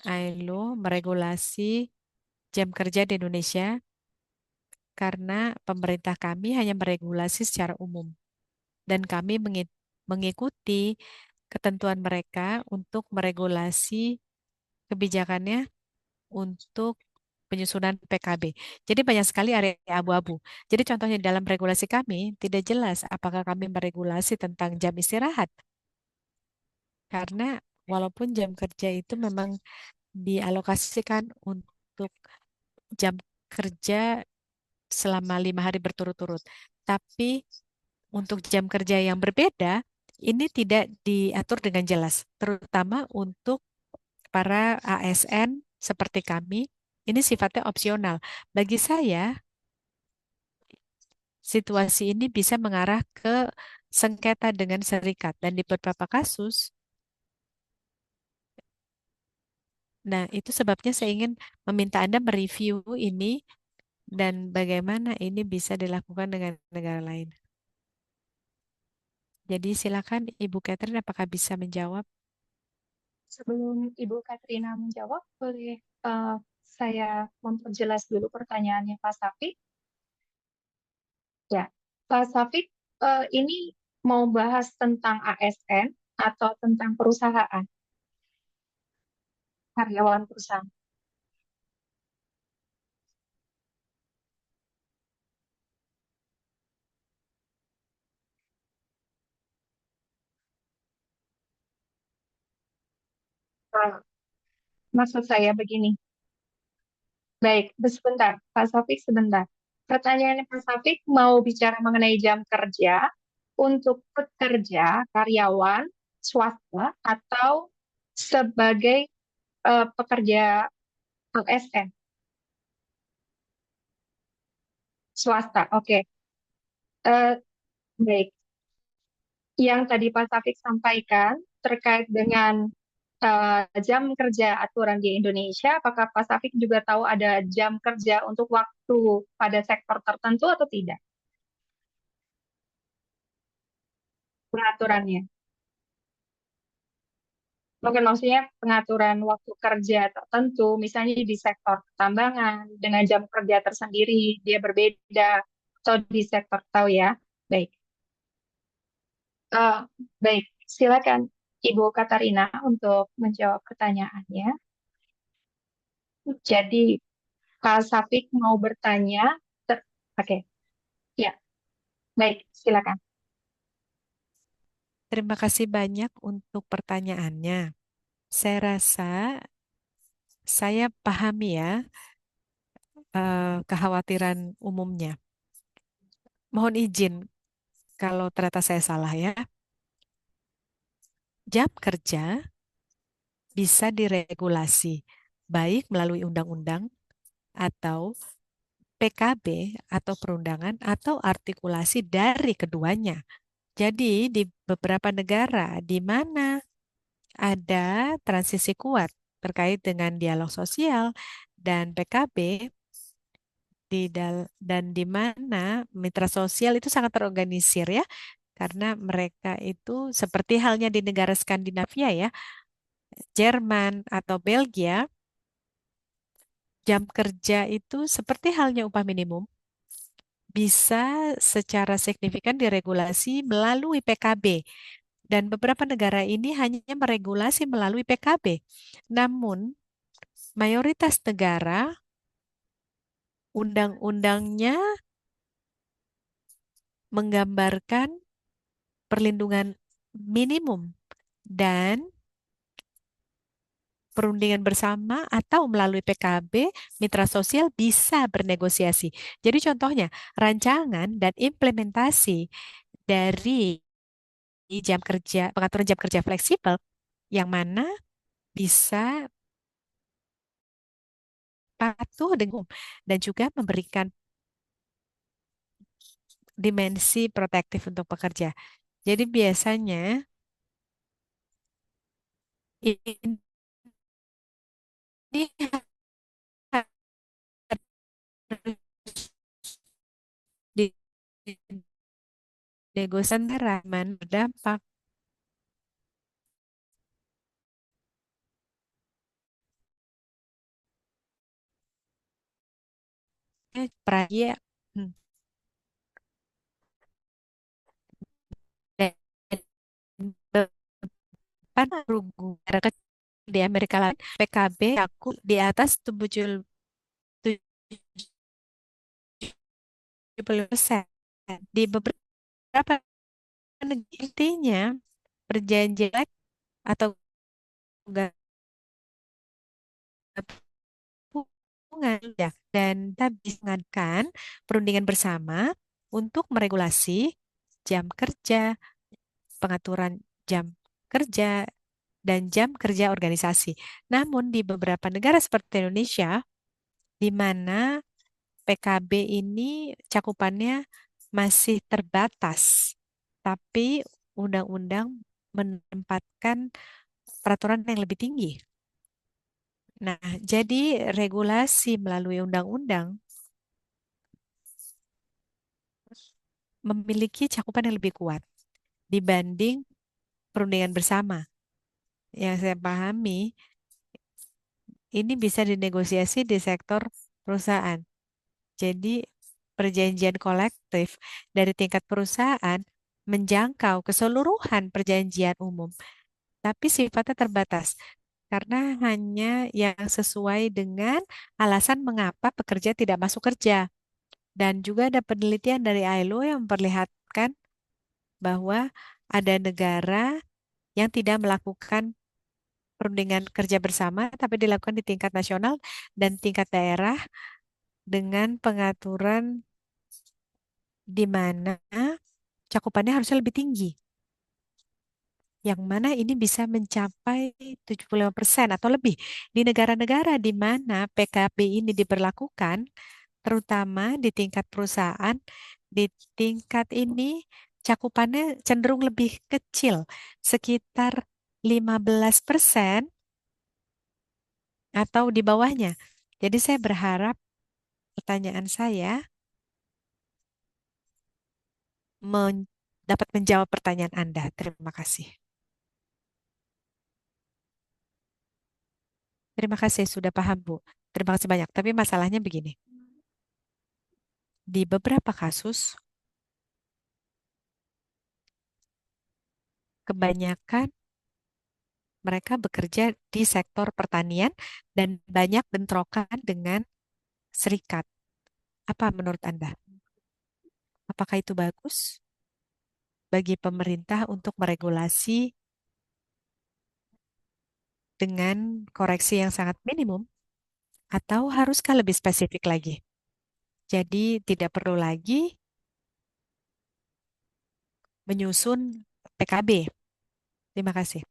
ILO meregulasi jam kerja di Indonesia karena pemerintah kami hanya meregulasi secara umum dan kami mengikuti ketentuan mereka untuk meregulasi kebijakannya untuk penyusunan PKB. Jadi banyak sekali area abu-abu. Jadi contohnya dalam regulasi kami tidak jelas apakah kami meregulasi tentang jam istirahat. Karena walaupun jam kerja itu memang dialokasikan untuk jam kerja selama 5 hari berturut-turut. Tapi untuk jam kerja yang berbeda, ini tidak diatur dengan jelas, terutama untuk para ASN seperti kami, ini sifatnya opsional. Bagi saya, situasi ini bisa mengarah ke sengketa dengan serikat dan di beberapa kasus. Nah, itu sebabnya saya ingin meminta Anda mereview ini dan bagaimana ini bisa dilakukan dengan negara lain. Jadi silakan Ibu Catherine, apakah bisa menjawab? Sebelum Ibu Katrina menjawab, boleh saya memperjelas dulu pertanyaannya Pak Safik. Ya, Pak Safik, ini mau bahas tentang ASN atau tentang perusahaan, karyawan perusahaan? Nah, maksud saya begini. Baik, sebentar, Pak Safik sebentar. Pertanyaannya Pak Safik mau bicara mengenai jam kerja untuk pekerja, karyawan, swasta, atau sebagai pekerja ASN, swasta. Oke. Baik. Yang tadi Pak Safik sampaikan terkait dengan jam kerja aturan di Indonesia, apakah Pak Safik juga tahu ada jam kerja untuk waktu pada sektor tertentu atau tidak? Pengaturannya. Mungkin maksudnya pengaturan waktu kerja tertentu, misalnya di sektor pertambangan dengan jam kerja tersendiri, dia berbeda, atau di sektor tahu ya. Baik. Eh, baik, silakan Ibu Katarina untuk menjawab pertanyaannya. Jadi, Pak Safik mau bertanya. Oke, ya, baik, silakan. Terima kasih banyak untuk pertanyaannya. Saya rasa saya pahami ya kekhawatiran umumnya. Mohon izin kalau ternyata saya salah ya. Jam kerja bisa diregulasi baik melalui undang-undang atau PKB atau perundangan atau artikulasi dari keduanya. Jadi di beberapa negara di mana ada transisi kuat terkait dengan dialog sosial dan PKB dan di mana mitra sosial itu sangat terorganisir ya, karena mereka itu seperti halnya di negara Skandinavia ya, Jerman atau Belgia, jam kerja itu seperti halnya upah minimum bisa secara signifikan diregulasi melalui PKB. Dan beberapa negara ini hanya meregulasi melalui PKB. Namun, mayoritas negara undang-undangnya menggambarkan perlindungan minimum dan perundingan bersama atau melalui PKB, mitra sosial bisa bernegosiasi. Jadi contohnya, rancangan dan implementasi dari pengaturan jam kerja fleksibel yang mana bisa patuh dengan dan juga memberikan dimensi protektif untuk pekerja. Jadi biasanya ini harus dinegosiasikan berdampak peraya dan beban negara kecil di Amerika Latin PKB aku di atas 70%. Di beberapa negara intinya perjanjian atau gabungan ya, dan kita bisa mengadakan perundingan bersama untuk meregulasi jam kerja, pengaturan jam kerja, dan jam kerja organisasi. Namun di beberapa negara seperti Indonesia, di mana PKB ini cakupannya masih terbatas, tapi undang-undang menempatkan peraturan yang lebih tinggi. Nah, jadi regulasi melalui undang-undang memiliki cakupan yang lebih kuat dibanding perundingan bersama. Yang saya pahami, ini bisa dinegosiasi di sektor perusahaan. Jadi, perjanjian kolektif dari tingkat perusahaan menjangkau keseluruhan perjanjian umum, tapi sifatnya terbatas karena hanya yang sesuai dengan alasan mengapa pekerja tidak masuk kerja. Dan juga ada penelitian dari ILO yang memperlihatkan bahwa ada negara yang tidak melakukan perundingan kerja bersama, tapi dilakukan di tingkat nasional dan tingkat daerah dengan pengaturan di mana cakupannya harusnya lebih tinggi. Yang mana ini bisa mencapai 75% atau lebih. Di negara-negara di mana PKB ini diberlakukan, terutama di tingkat perusahaan, di tingkat ini cakupannya cenderung lebih kecil, sekitar 15% atau di bawahnya. Jadi saya berharap pertanyaan saya dapat menjawab pertanyaan Anda. Terima kasih. Terima kasih sudah paham, Bu. Terima kasih banyak. Tapi masalahnya begini. Di beberapa kasus, kebanyakan mereka bekerja di sektor pertanian dan banyak bentrokan dengan serikat. Apa menurut Anda? Apakah itu bagus bagi pemerintah untuk meregulasi dengan koreksi yang sangat minimum? Atau haruskah lebih spesifik lagi? Jadi tidak perlu lagi menyusun PKB. Terima kasih.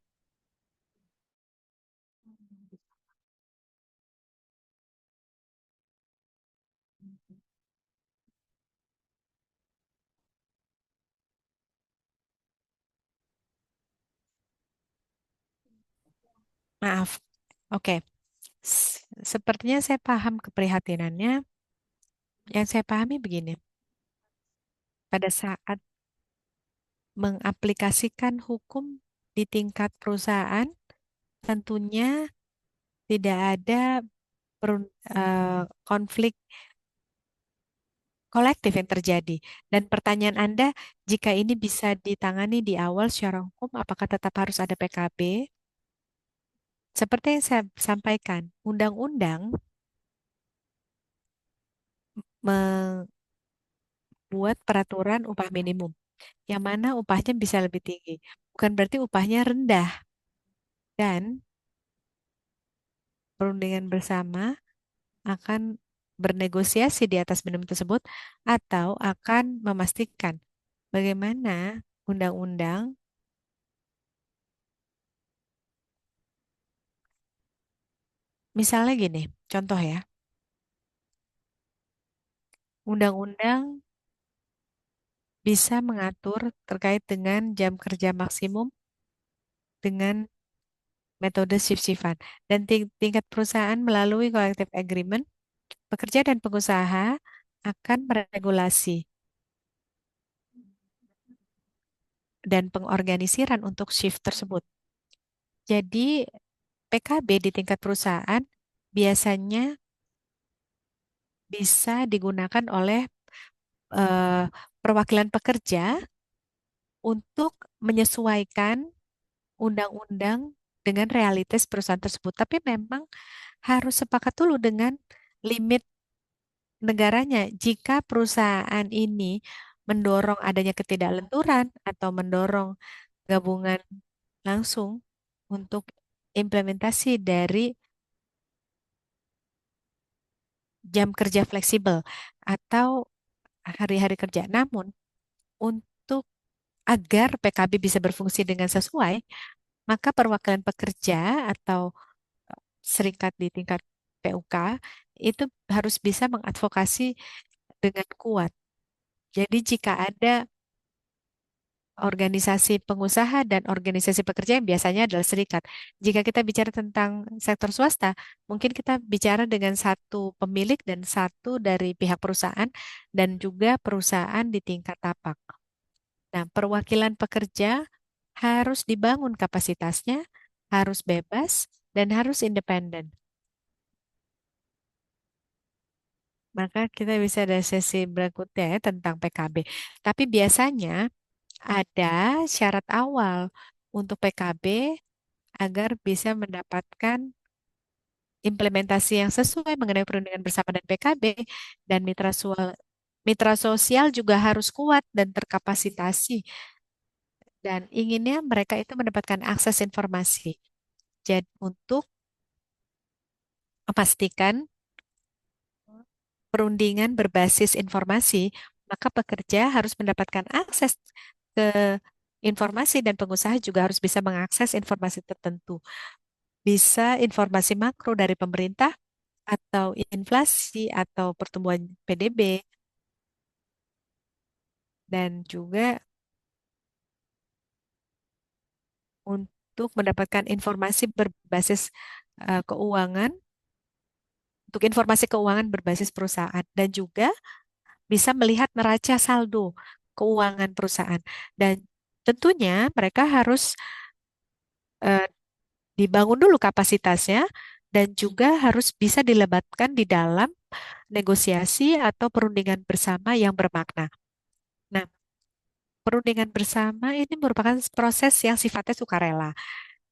Maaf. Oke. Sepertinya saya paham keprihatinannya. Yang saya pahami begini. Pada saat mengaplikasikan hukum di tingkat perusahaan, tentunya tidak ada konflik kolektif yang terjadi. Dan pertanyaan Anda, jika ini bisa ditangani di awal secara hukum, apakah tetap harus ada PKB? Seperti yang saya sampaikan, undang-undang membuat peraturan upah minimum, yang mana upahnya bisa lebih tinggi. Bukan berarti upahnya rendah. Dan perundingan bersama akan bernegosiasi di atas minimum tersebut atau akan memastikan bagaimana undang-undang, misalnya gini, contoh ya, undang-undang bisa mengatur terkait dengan jam kerja maksimum dengan metode shift-shiftan dan tingkat perusahaan melalui collective agreement, pekerja dan pengusaha akan meregulasi dan pengorganisiran untuk shift tersebut. Jadi PKB di tingkat perusahaan biasanya bisa digunakan oleh eh, perwakilan pekerja untuk menyesuaikan undang-undang dengan realitas perusahaan tersebut. Tapi memang harus sepakat dulu dengan limit negaranya. Jika perusahaan ini mendorong adanya ketidaklenturan atau mendorong gabungan langsung untuk implementasi dari jam kerja fleksibel atau hari-hari kerja. Namun, untuk agar PKB bisa berfungsi dengan sesuai, maka perwakilan pekerja atau serikat di tingkat PUK itu harus bisa mengadvokasi dengan kuat. Jadi jika ada organisasi pengusaha dan organisasi pekerja yang biasanya adalah serikat. Jika kita bicara tentang sektor swasta, mungkin kita bicara dengan satu pemilik dan satu dari pihak perusahaan dan juga perusahaan di tingkat tapak. Nah, perwakilan pekerja harus dibangun kapasitasnya, harus bebas, dan harus independen. Maka kita bisa ada sesi berikutnya ya tentang PKB. Tapi biasanya ada syarat awal untuk PKB agar bisa mendapatkan implementasi yang sesuai mengenai perundingan bersama dan PKB dan mitra sosial juga harus kuat dan terkapasitasi dan inginnya mereka itu mendapatkan akses informasi. Jadi untuk memastikan perundingan berbasis informasi, maka pekerja harus mendapatkan akses ke informasi dan pengusaha juga harus bisa mengakses informasi tertentu. Bisa informasi makro dari pemerintah atau inflasi atau pertumbuhan PDB dan juga untuk mendapatkan informasi berbasis keuangan untuk informasi keuangan berbasis perusahaan dan juga bisa melihat neraca saldo keuangan perusahaan dan tentunya mereka harus eh, dibangun dulu kapasitasnya dan juga harus bisa dilebatkan di dalam negosiasi atau perundingan bersama yang bermakna. Nah, perundingan bersama ini merupakan proses yang sifatnya sukarela.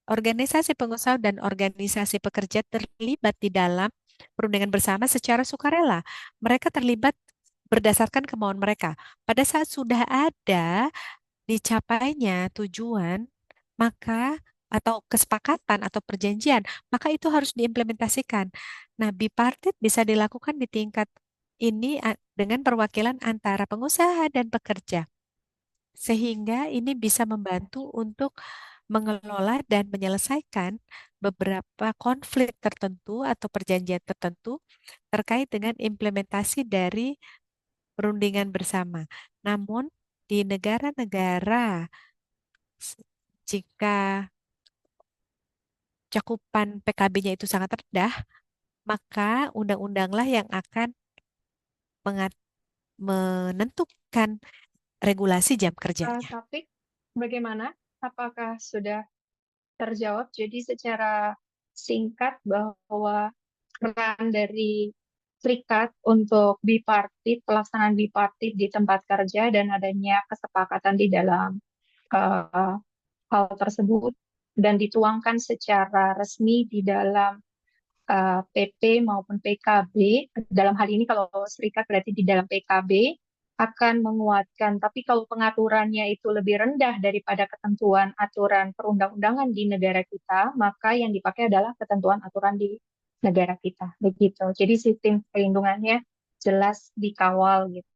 Organisasi pengusaha dan organisasi pekerja terlibat di dalam perundingan bersama secara sukarela. Mereka terlibat berdasarkan kemauan mereka. Pada saat sudah ada dicapainya tujuan, maka atau kesepakatan atau perjanjian, maka itu harus diimplementasikan. Nah, bipartit bisa dilakukan di tingkat ini dengan perwakilan antara pengusaha dan pekerja. Sehingga ini bisa membantu untuk mengelola dan menyelesaikan beberapa konflik tertentu atau perjanjian tertentu terkait dengan implementasi dari perundingan bersama. Namun di negara-negara jika cakupan PKB-nya itu sangat rendah, maka undang-undanglah yang akan menentukan regulasi jam kerjanya. Taufik, bagaimana? Apakah sudah terjawab? Jadi secara singkat bahwa peran dari serikat untuk bipartit, pelaksanaan bipartit di tempat kerja dan adanya kesepakatan di dalam uh, hal tersebut dan dituangkan secara resmi di dalam PP maupun PKB. Dalam hal ini kalau serikat berarti di dalam PKB akan menguatkan. Tapi kalau pengaturannya itu lebih rendah daripada ketentuan aturan perundang-undangan di negara kita, maka yang dipakai adalah ketentuan aturan di negara kita. Begitu. Jadi sistem perlindungannya jelas dikawal gitu.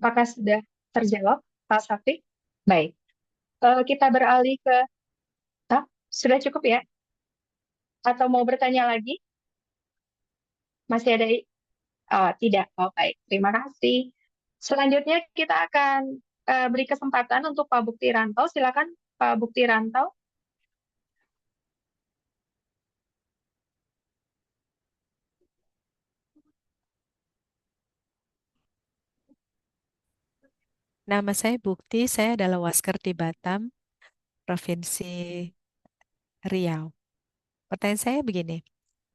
Apakah sudah terjawab, Pak Syafiq? Baik. Kita beralih ke, sudah cukup ya? Atau mau bertanya lagi? Masih ada? Tidak. Oh, baik. Terima kasih. Selanjutnya kita akan beri kesempatan untuk Pak Bukti Rantau. Silakan Pak Bukti Rantau. Nama saya Bukti, saya adalah Wasker di Batam, Provinsi Riau. Pertanyaan saya begini,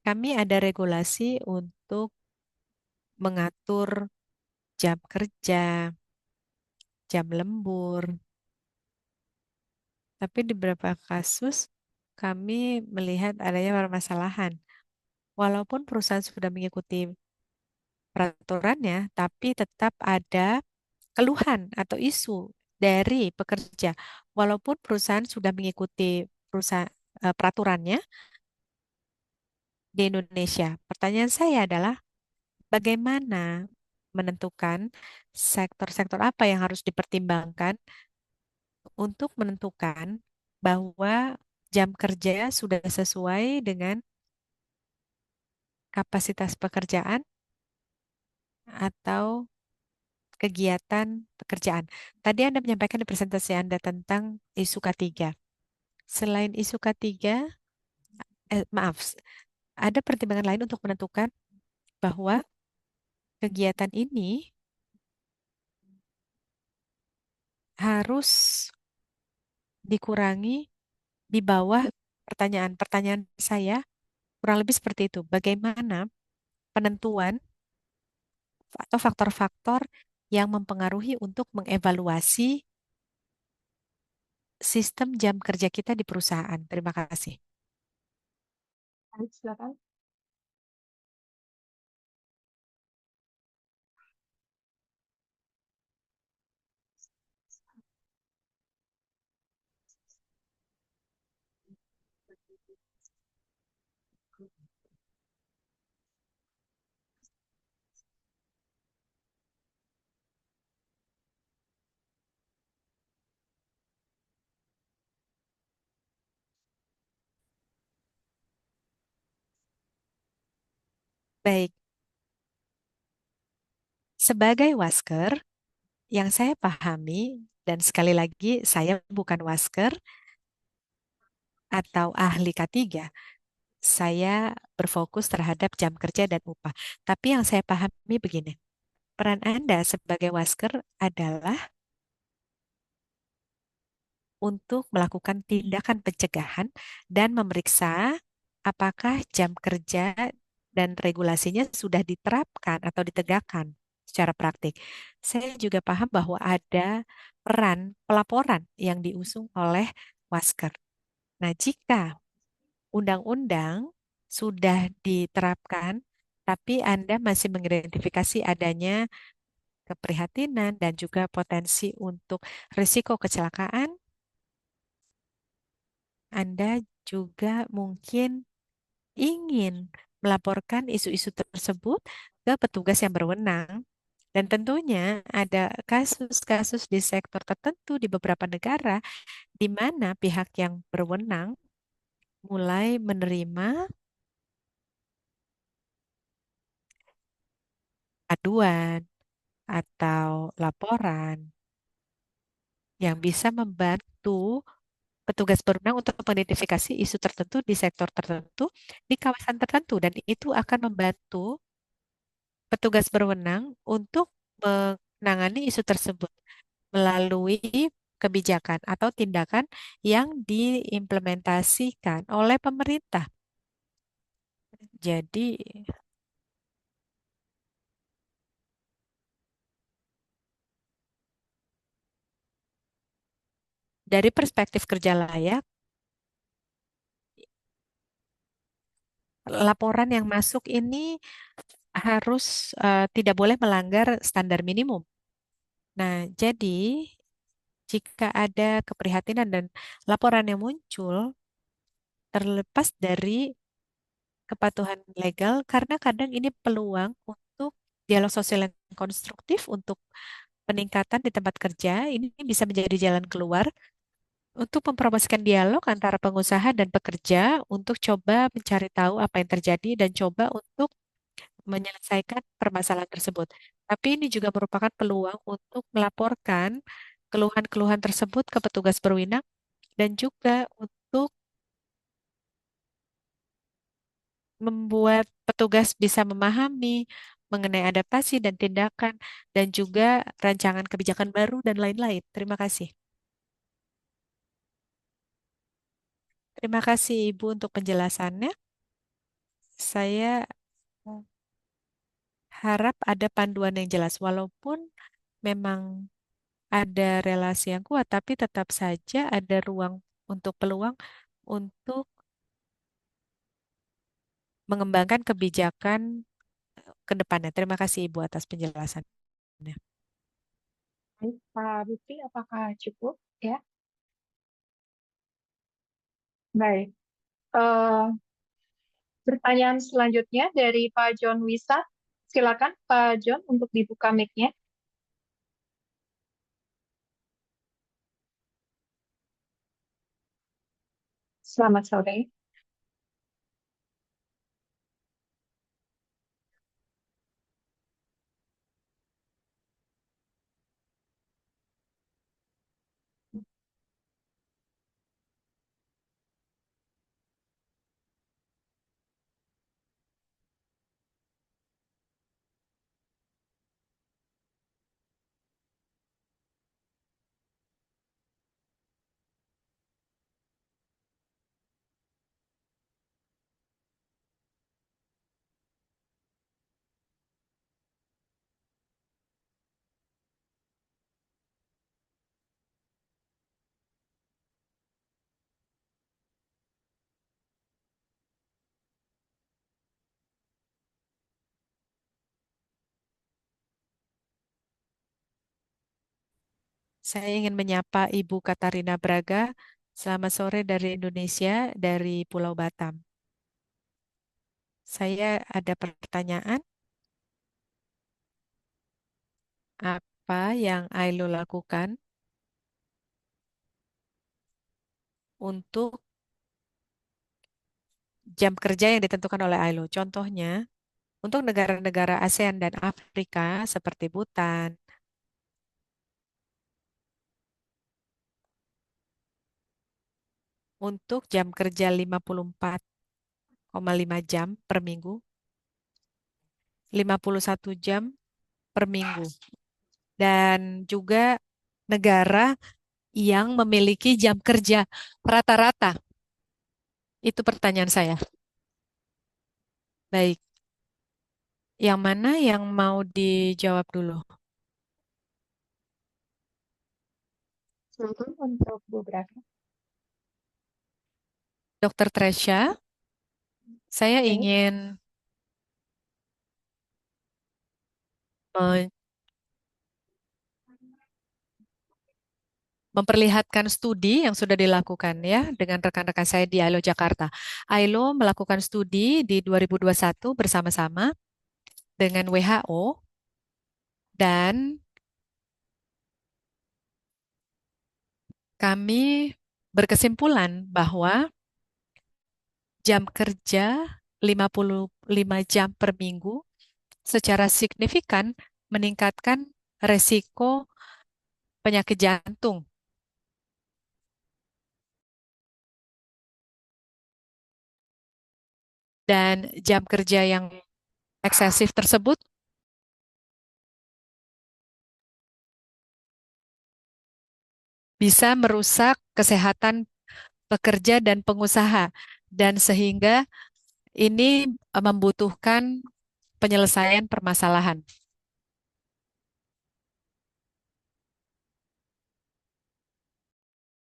kami ada regulasi untuk mengatur jam kerja, jam lembur, tapi di beberapa kasus kami melihat adanya permasalahan. Walaupun perusahaan sudah mengikuti peraturannya, tapi tetap ada keluhan atau isu dari pekerja. Walaupun perusahaan sudah mengikuti peraturannya di Indonesia. Pertanyaan saya adalah bagaimana menentukan sektor-sektor apa yang harus dipertimbangkan untuk menentukan bahwa jam kerja sudah sesuai dengan kapasitas pekerjaan atau kegiatan pekerjaan. Tadi Anda menyampaikan di presentasi Anda tentang isu K3. Selain isu K3, maaf, ada pertimbangan lain untuk menentukan bahwa kegiatan ini harus dikurangi di bawah pertanyaan saya kurang lebih seperti itu. Bagaimana penentuan atau faktor-faktor yang mempengaruhi untuk mengevaluasi sistem jam kerja kita di perusahaan. Terima kasih. Silakan. Baik, sebagai wasker, yang saya pahami, dan sekali lagi saya bukan wasker atau ahli K3, saya berfokus terhadap jam kerja dan upah. Tapi yang saya pahami begini, peran Anda sebagai wasker adalah untuk melakukan tindakan pencegahan dan memeriksa apakah jam kerja dan regulasinya sudah diterapkan atau ditegakkan secara praktik. Saya juga paham bahwa ada peran pelaporan yang diusung oleh Wasker. Nah, jika undang-undang sudah diterapkan, tapi Anda masih mengidentifikasi adanya keprihatinan dan juga potensi untuk risiko kecelakaan, Anda juga mungkin ingin melaporkan isu-isu tersebut ke petugas yang berwenang Dan tentunya ada kasus-kasus di sektor tertentu di beberapa negara di mana pihak yang berwenang mulai menerima aduan atau laporan yang bisa membantu petugas berwenang untuk mengidentifikasi isu tertentu di sektor tertentu di kawasan tertentu dan itu akan membantu petugas berwenang untuk menangani isu tersebut melalui kebijakan atau tindakan yang diimplementasikan oleh pemerintah. Jadi, dari perspektif kerja layak, laporan yang masuk ini harus tidak boleh melanggar standar minimum. Nah, jadi jika ada keprihatinan dan laporan yang muncul terlepas dari kepatuhan legal, karena kadang ini peluang untuk dialog sosial yang konstruktif untuk peningkatan di tempat kerja. Ini bisa menjadi jalan keluar untuk mempromosikan dialog antara pengusaha dan pekerja untuk coba mencari tahu apa yang terjadi dan coba untuk menyelesaikan permasalahan tersebut. Tapi ini juga merupakan peluang untuk melaporkan keluhan-keluhan tersebut ke petugas berwenang dan juga untuk membuat petugas bisa memahami mengenai adaptasi dan tindakan dan juga rancangan kebijakan baru dan lain-lain. Terima kasih. Terima kasih Ibu untuk penjelasannya. Saya harap ada panduan yang jelas walaupun memang ada relasi yang kuat tapi tetap saja ada ruang untuk peluang untuk mengembangkan kebijakan ke depannya. Terima kasih Ibu atas penjelasannya. Baik, Pak Lutfi, apakah cukup? Ya, baik. Eh, Pertanyaan selanjutnya dari Pak John Wisa. Silakan Pak John untuk dibuka mic-nya. Selamat sore. Saya ingin menyapa Ibu Katarina Braga. Selamat sore dari Indonesia, dari Pulau Batam. Saya ada pertanyaan. Apa yang Ailo lakukan untuk jam kerja yang ditentukan oleh Ailo? Contohnya, untuk negara-negara ASEAN dan Afrika seperti Bhutan, untuk jam kerja 54,5 jam per minggu, 51 jam per minggu. Dan juga negara yang memiliki jam kerja rata-rata. Itu pertanyaan saya. Baik, yang mana yang mau dijawab dulu? Silakan untuk beberapa. Dokter Tresya, saya Oke. ingin me- memperlihatkan studi yang sudah dilakukan ya dengan rekan-rekan saya di ILO Jakarta. ILO melakukan studi di 2021 bersama-sama dengan WHO Dan kami berkesimpulan bahwa jam kerja 55 jam per minggu secara signifikan meningkatkan resiko penyakit jantung. Dan jam kerja yang eksesif tersebut bisa merusak kesehatan pekerja dan pengusaha, dan sehingga ini membutuhkan penyelesaian permasalahan.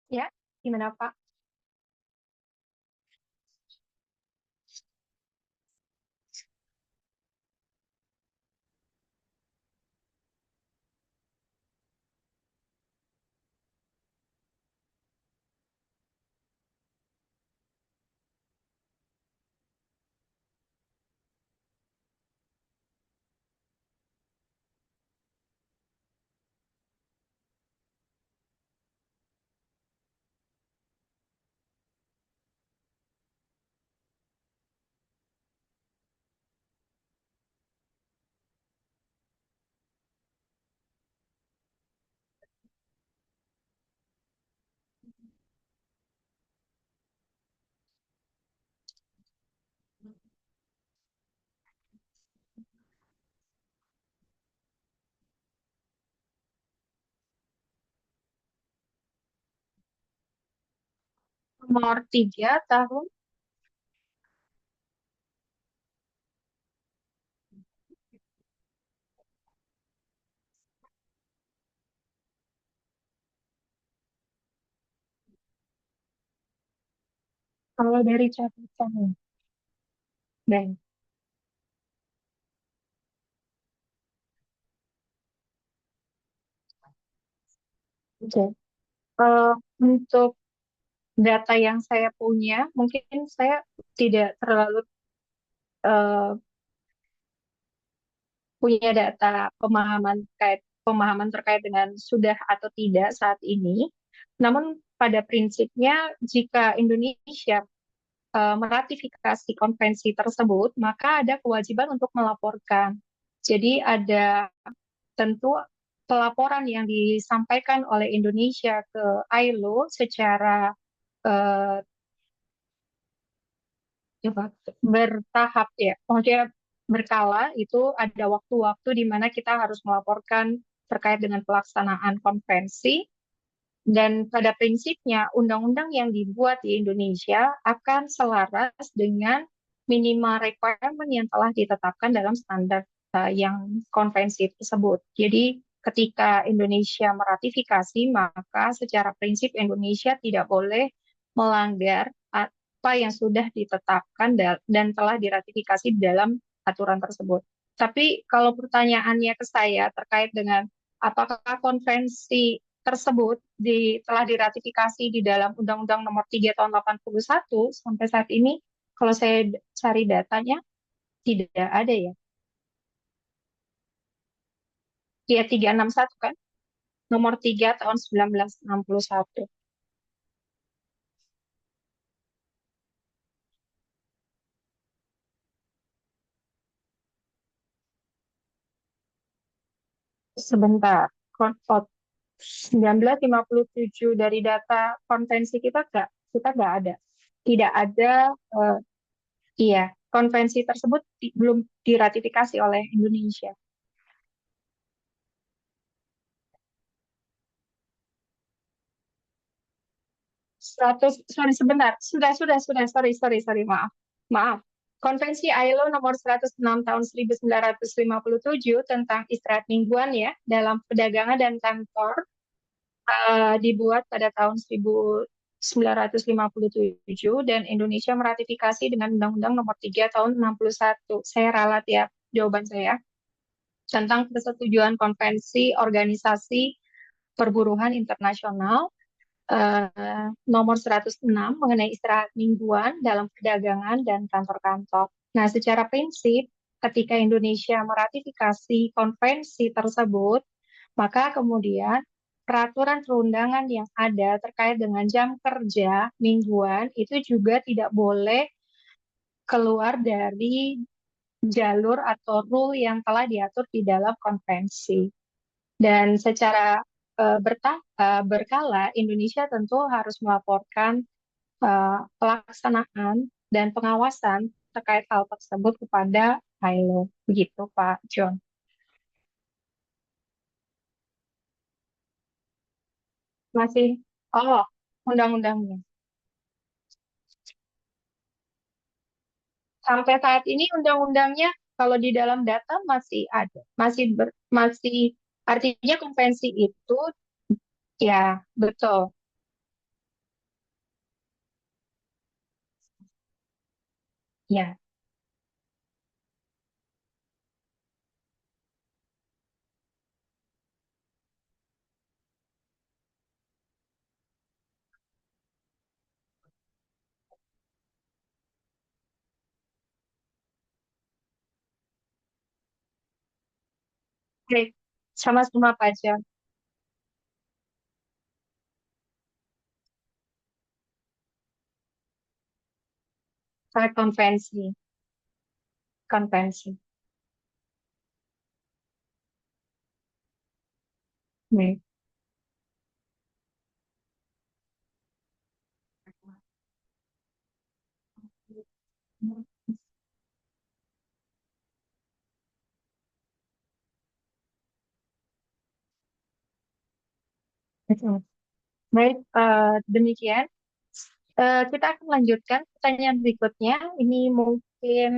Ya, gimana Pak? Nomor 3 tahun kalau dari catatan. Baik, oke. Eh, untuk data yang saya punya, mungkin saya tidak terlalu eh, punya data pemahaman terkait dengan sudah atau tidak saat ini. Namun pada prinsipnya jika Indonesia meratifikasi konvensi tersebut, maka ada kewajiban untuk melaporkan. Jadi ada tentu pelaporan yang disampaikan oleh Indonesia ke ILO secara eh, bertahap ya, maksudnya berkala itu ada waktu-waktu di mana kita harus melaporkan terkait dengan pelaksanaan konvensi dan pada prinsipnya undang-undang yang dibuat di Indonesia akan selaras dengan minimal requirement yang telah ditetapkan dalam standar yang konvensi tersebut. Jadi ketika Indonesia meratifikasi maka secara prinsip Indonesia tidak boleh melanggar apa yang sudah ditetapkan dan telah diratifikasi dalam aturan tersebut. Tapi kalau pertanyaannya ke saya terkait dengan apakah konvensi tersebut telah diratifikasi di dalam Undang-Undang Nomor 3 Tahun 81 sampai saat ini, kalau saya cari datanya tidak ada ya. Ya 361 kan? Nomor 3 tahun 1961. Sebentar. 1957 dari data konvensi kita nggak ada. Tidak ada, iya, konvensi tersebut belum diratifikasi oleh Indonesia. 100, sebentar, sorry, maaf. Konvensi ILO nomor 106 tahun 1957 tentang istirahat mingguan ya dalam perdagangan dan kantor dibuat pada tahun 1957 dan Indonesia meratifikasi dengan Undang-Undang nomor 3 tahun 61. Saya ralat ya jawaban saya tentang persetujuan konvensi organisasi perburuhan internasional nomor 106 mengenai istirahat mingguan dalam perdagangan dan kantor-kantor. Nah, secara prinsip ketika Indonesia meratifikasi konvensi tersebut, maka kemudian peraturan perundangan yang ada terkait dengan jam kerja mingguan itu juga tidak boleh keluar dari jalur atau rule yang telah diatur di dalam konvensi. Dan secara berkala, Indonesia tentu harus melaporkan pelaksanaan dan pengawasan terkait hal tersebut kepada ILO. Begitu, Pak John. Masih, oh, undang-undangnya. Sampai saat ini undang-undangnya kalau di dalam data masih ada, masih artinya konvensi itu ya betul. Ya, oke. Sama-sama Pak John. Saya konvensi. Hmm. Betul. Baik, demikian. Kita akan lanjutkan pertanyaan berikutnya. Ini mungkin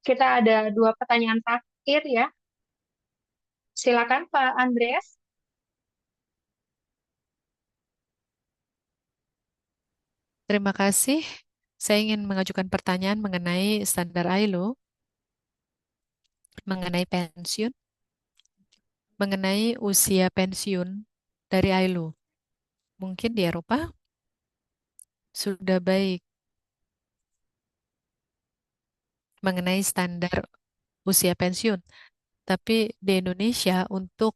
kita ada dua pertanyaan terakhir ya. Silakan Pak Andreas. Terima kasih. Saya ingin mengajukan pertanyaan mengenai standar ILO, mengenai pensiun, mengenai usia pensiun dari ILO. Mungkin di Eropa sudah baik mengenai standar usia pensiun, tapi di Indonesia untuk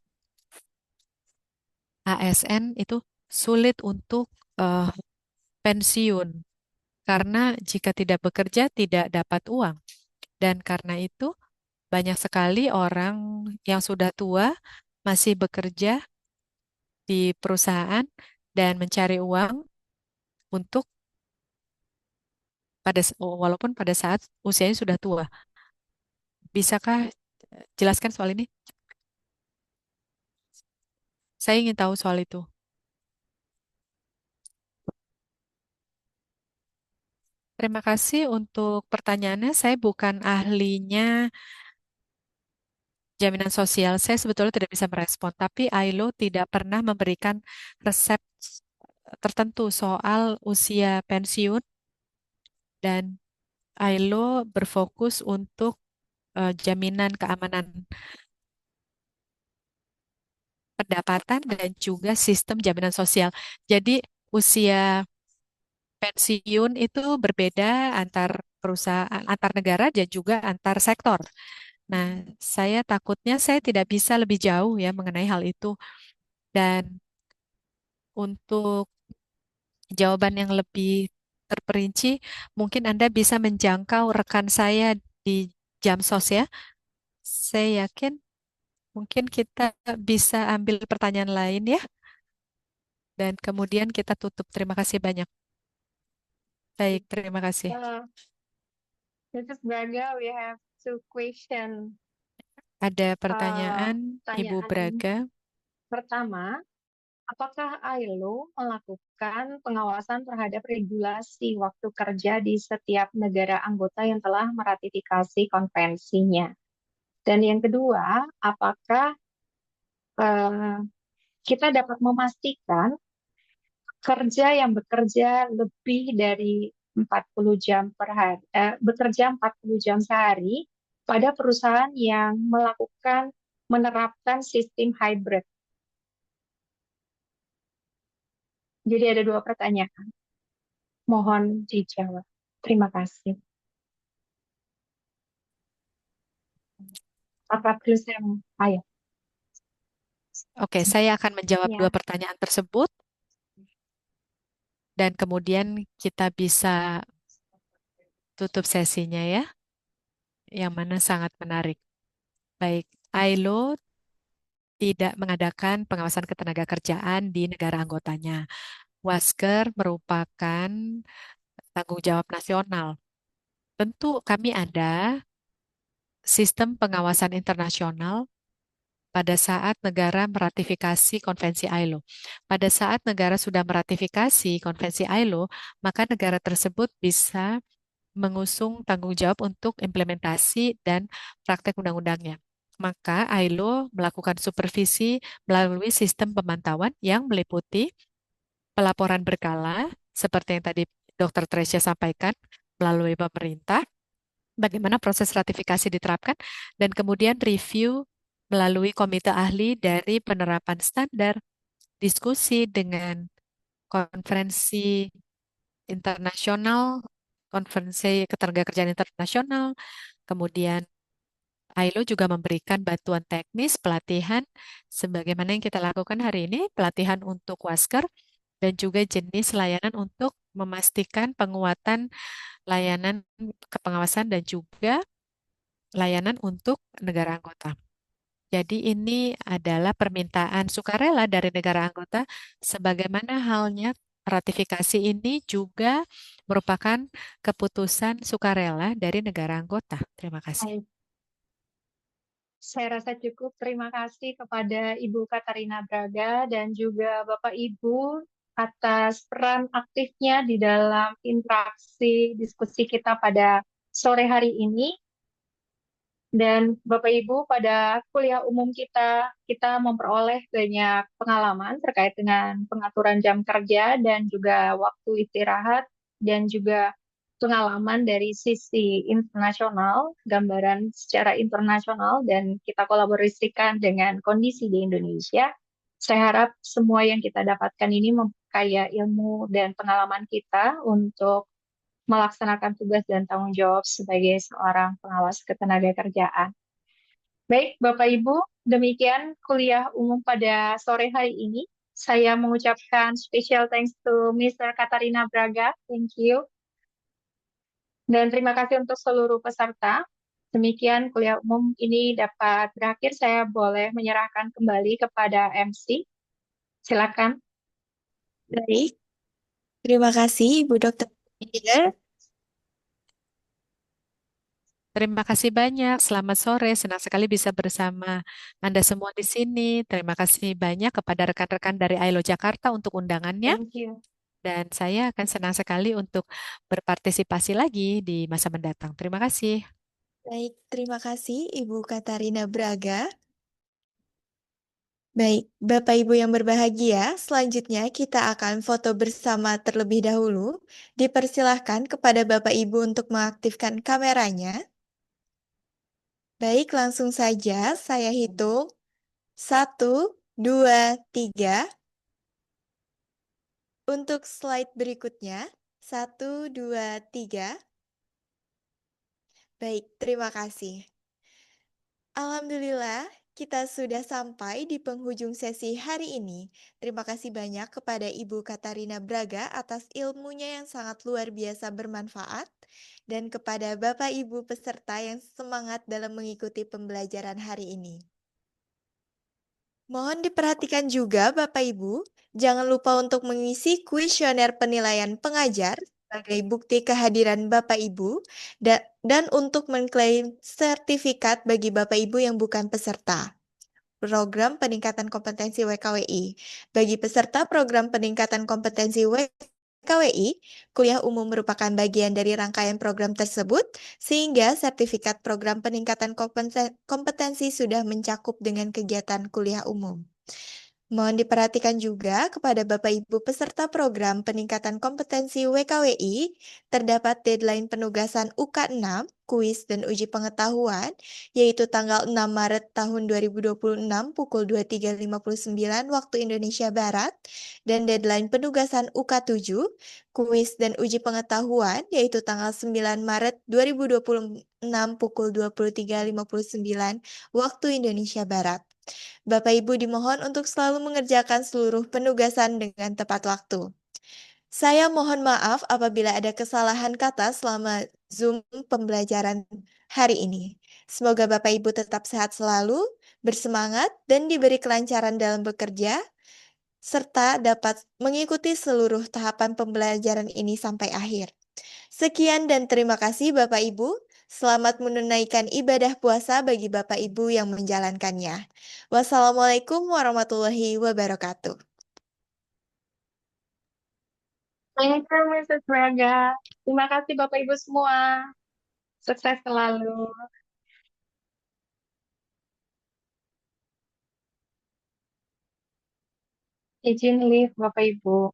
ASN itu sulit untuk eh, pensiun karena jika tidak bekerja tidak dapat uang. Dan karena itu banyak sekali orang yang sudah tua masih bekerja di perusahaan dan mencari uang untuk walaupun pada saat usianya sudah tua. Bisakah jelaskan soal ini? Saya ingin tahu soal itu. Terima kasih untuk pertanyaannya. Saya bukan ahlinya jaminan sosial. Saya sebetulnya tidak bisa merespon, tapi ILO tidak pernah memberikan resep tertentu soal usia pensiun dan ILO berfokus untuk jaminan keamanan pendapatan dan juga sistem jaminan sosial. Jadi usia pensiun itu berbeda antar perusahaan, antar negara dan juga antar sektor. Nah, saya takutnya saya tidak bisa lebih jauh ya mengenai hal itu. Dan untuk jawaban yang lebih terperinci, mungkin Anda bisa menjangkau rekan saya di Jamsos ya. Saya yakin mungkin kita bisa ambil pertanyaan lain ya. Dan kemudian kita tutup. Terima kasih banyak. Baik, terima kasih. Mrs. Braga, we have two questions. Ada pertanyaan, Ibu Pertanyaan Braga. pertama, apakah ILO melakukan pengawasan terhadap regulasi waktu kerja di setiap negara anggota yang telah meratifikasi konvensinya? Dan yang kedua, apakah eh, kita dapat memastikan kerja yang bekerja lebih dari 40 jam per hari, bekerja 40 jam sehari pada perusahaan yang menerapkan sistem hybrid? Jadi ada dua pertanyaan. Mohon dijawab. Terima kasih. ya. Oke, saya akan menjawab Ya. dua pertanyaan tersebut dan kemudian kita bisa tutup sesinya ya, yang mana sangat menarik. Baik, ILO tidak mengadakan pengawasan ketenagakerjaan di negara anggotanya. Wasker merupakan tanggung jawab nasional. Tentu kami ada sistem pengawasan internasional pada saat negara meratifikasi konvensi ILO. Pada saat negara sudah meratifikasi konvensi ILO, maka negara tersebut bisa mengusung tanggung jawab untuk implementasi dan praktek undang-undangnya. Maka ILO melakukan supervisi melalui sistem pemantauan yang meliputi pelaporan berkala, seperti yang tadi Dr. Tresya sampaikan, melalui pemerintah, bagaimana proses ratifikasi diterapkan, dan kemudian review melalui komite ahli dari penerapan standar, diskusi dengan konferensi internasional, konferensi ketenagakerjaan internasional, kemudian ILO juga memberikan bantuan teknis, pelatihan, sebagaimana yang kita lakukan hari ini, pelatihan untuk Wasker, dan juga jenis layanan untuk memastikan penguatan layanan kepengawasan dan juga layanan untuk negara anggota. Jadi ini adalah permintaan sukarela dari negara anggota, sebagaimana halnya ratifikasi ini juga merupakan keputusan sukarela dari negara anggota. Terima kasih. Baik. Saya rasa cukup. Terima kasih kepada Ibu Katarina Braga dan juga Bapak Ibu atas peran aktifnya di dalam interaksi diskusi kita pada sore hari ini. Dan Bapak Ibu, pada kuliah umum kita memperoleh banyak pengalaman terkait dengan pengaturan jam kerja dan juga waktu istirahat dan juga pengalaman dari sisi internasional, gambaran secara internasional dan kita kolaborasikan dengan kondisi di Indonesia. Saya harap semua yang kita dapatkan ini memperkaya ilmu dan pengalaman kita untuk melaksanakan tugas dan tanggung jawab sebagai seorang pengawas ketenagakerjaan. Baik, Bapak Ibu, demikian kuliah umum pada sore hari ini. Saya mengucapkan special thanks to Mr. Katarina Braga. Thank you. Dan terima kasih untuk seluruh peserta. Demikian kuliah umum ini dapat berakhir. Saya boleh menyerahkan kembali kepada MC. Silakan. Baik, terima kasih Ibu Dokter. Terima kasih banyak. Selamat sore. Senang sekali bisa bersama Anda semua di sini. Terima kasih banyak kepada rekan-rekan dari ILO Jakarta untuk undangannya. Thank you. Dan saya akan senang sekali untuk berpartisipasi lagi di masa mendatang. Terima kasih. Baik, terima kasih Ibu Katarina Braga. Baik, Bapak Ibu yang berbahagia, selanjutnya kita akan foto bersama terlebih dahulu. Dipersilahkan kepada Bapak Ibu untuk mengaktifkan kameranya. Baik, langsung saja saya hitung. 1, 2, 3. Untuk slide berikutnya, 1, 2, 3. Baik, terima kasih. Alhamdulillah, kita sudah sampai di penghujung sesi hari ini. Terima kasih banyak kepada Ibu Katarina Braga atas ilmunya yang sangat luar biasa bermanfaat dan kepada Bapak Ibu peserta yang semangat dalam mengikuti pembelajaran hari ini. Mohon diperhatikan juga Bapak Ibu, jangan lupa untuk mengisi kuesioner penilaian pengajar sebagai bukti kehadiran Bapak Ibu dan untuk mengklaim sertifikat bagi Bapak Ibu yang bukan peserta. Program Peningkatan Kompetensi WKWI. Bagi peserta program Peningkatan Kompetensi WKWI, kuliah umum merupakan bagian dari rangkaian program tersebut, sehingga sertifikat program peningkatan kompetensi sudah mencakup dengan kegiatan kuliah umum. Mohon diperhatikan juga kepada Bapak Ibu peserta program peningkatan kompetensi WKWI, terdapat deadline penugasan UK6, kuis dan uji pengetahuan, yaitu tanggal 6 Maret tahun 2026 pukul 23.59 waktu Indonesia Barat, dan deadline penugasan UK7, kuis dan uji pengetahuan, yaitu tanggal 9 Maret 2026 pukul 23.59 waktu Indonesia Barat. Bapak Ibu dimohon untuk selalu mengerjakan seluruh penugasan dengan tepat waktu. Saya mohon maaf apabila ada kesalahan kata selama Zoom pembelajaran hari ini. Semoga Bapak Ibu tetap sehat selalu, bersemangat, dan diberi kelancaran dalam bekerja, serta dapat mengikuti seluruh tahapan pembelajaran ini sampai akhir. Sekian dan terima kasih Bapak Ibu. Selamat menunaikan ibadah puasa bagi Bapak Ibu yang menjalankannya. Wassalamualaikum warahmatullahi wabarakatuh. Thank you, Mrs. Braga. Terima kasih Bapak Ibu semua. Sukses selalu. Izin live Bapak Ibu.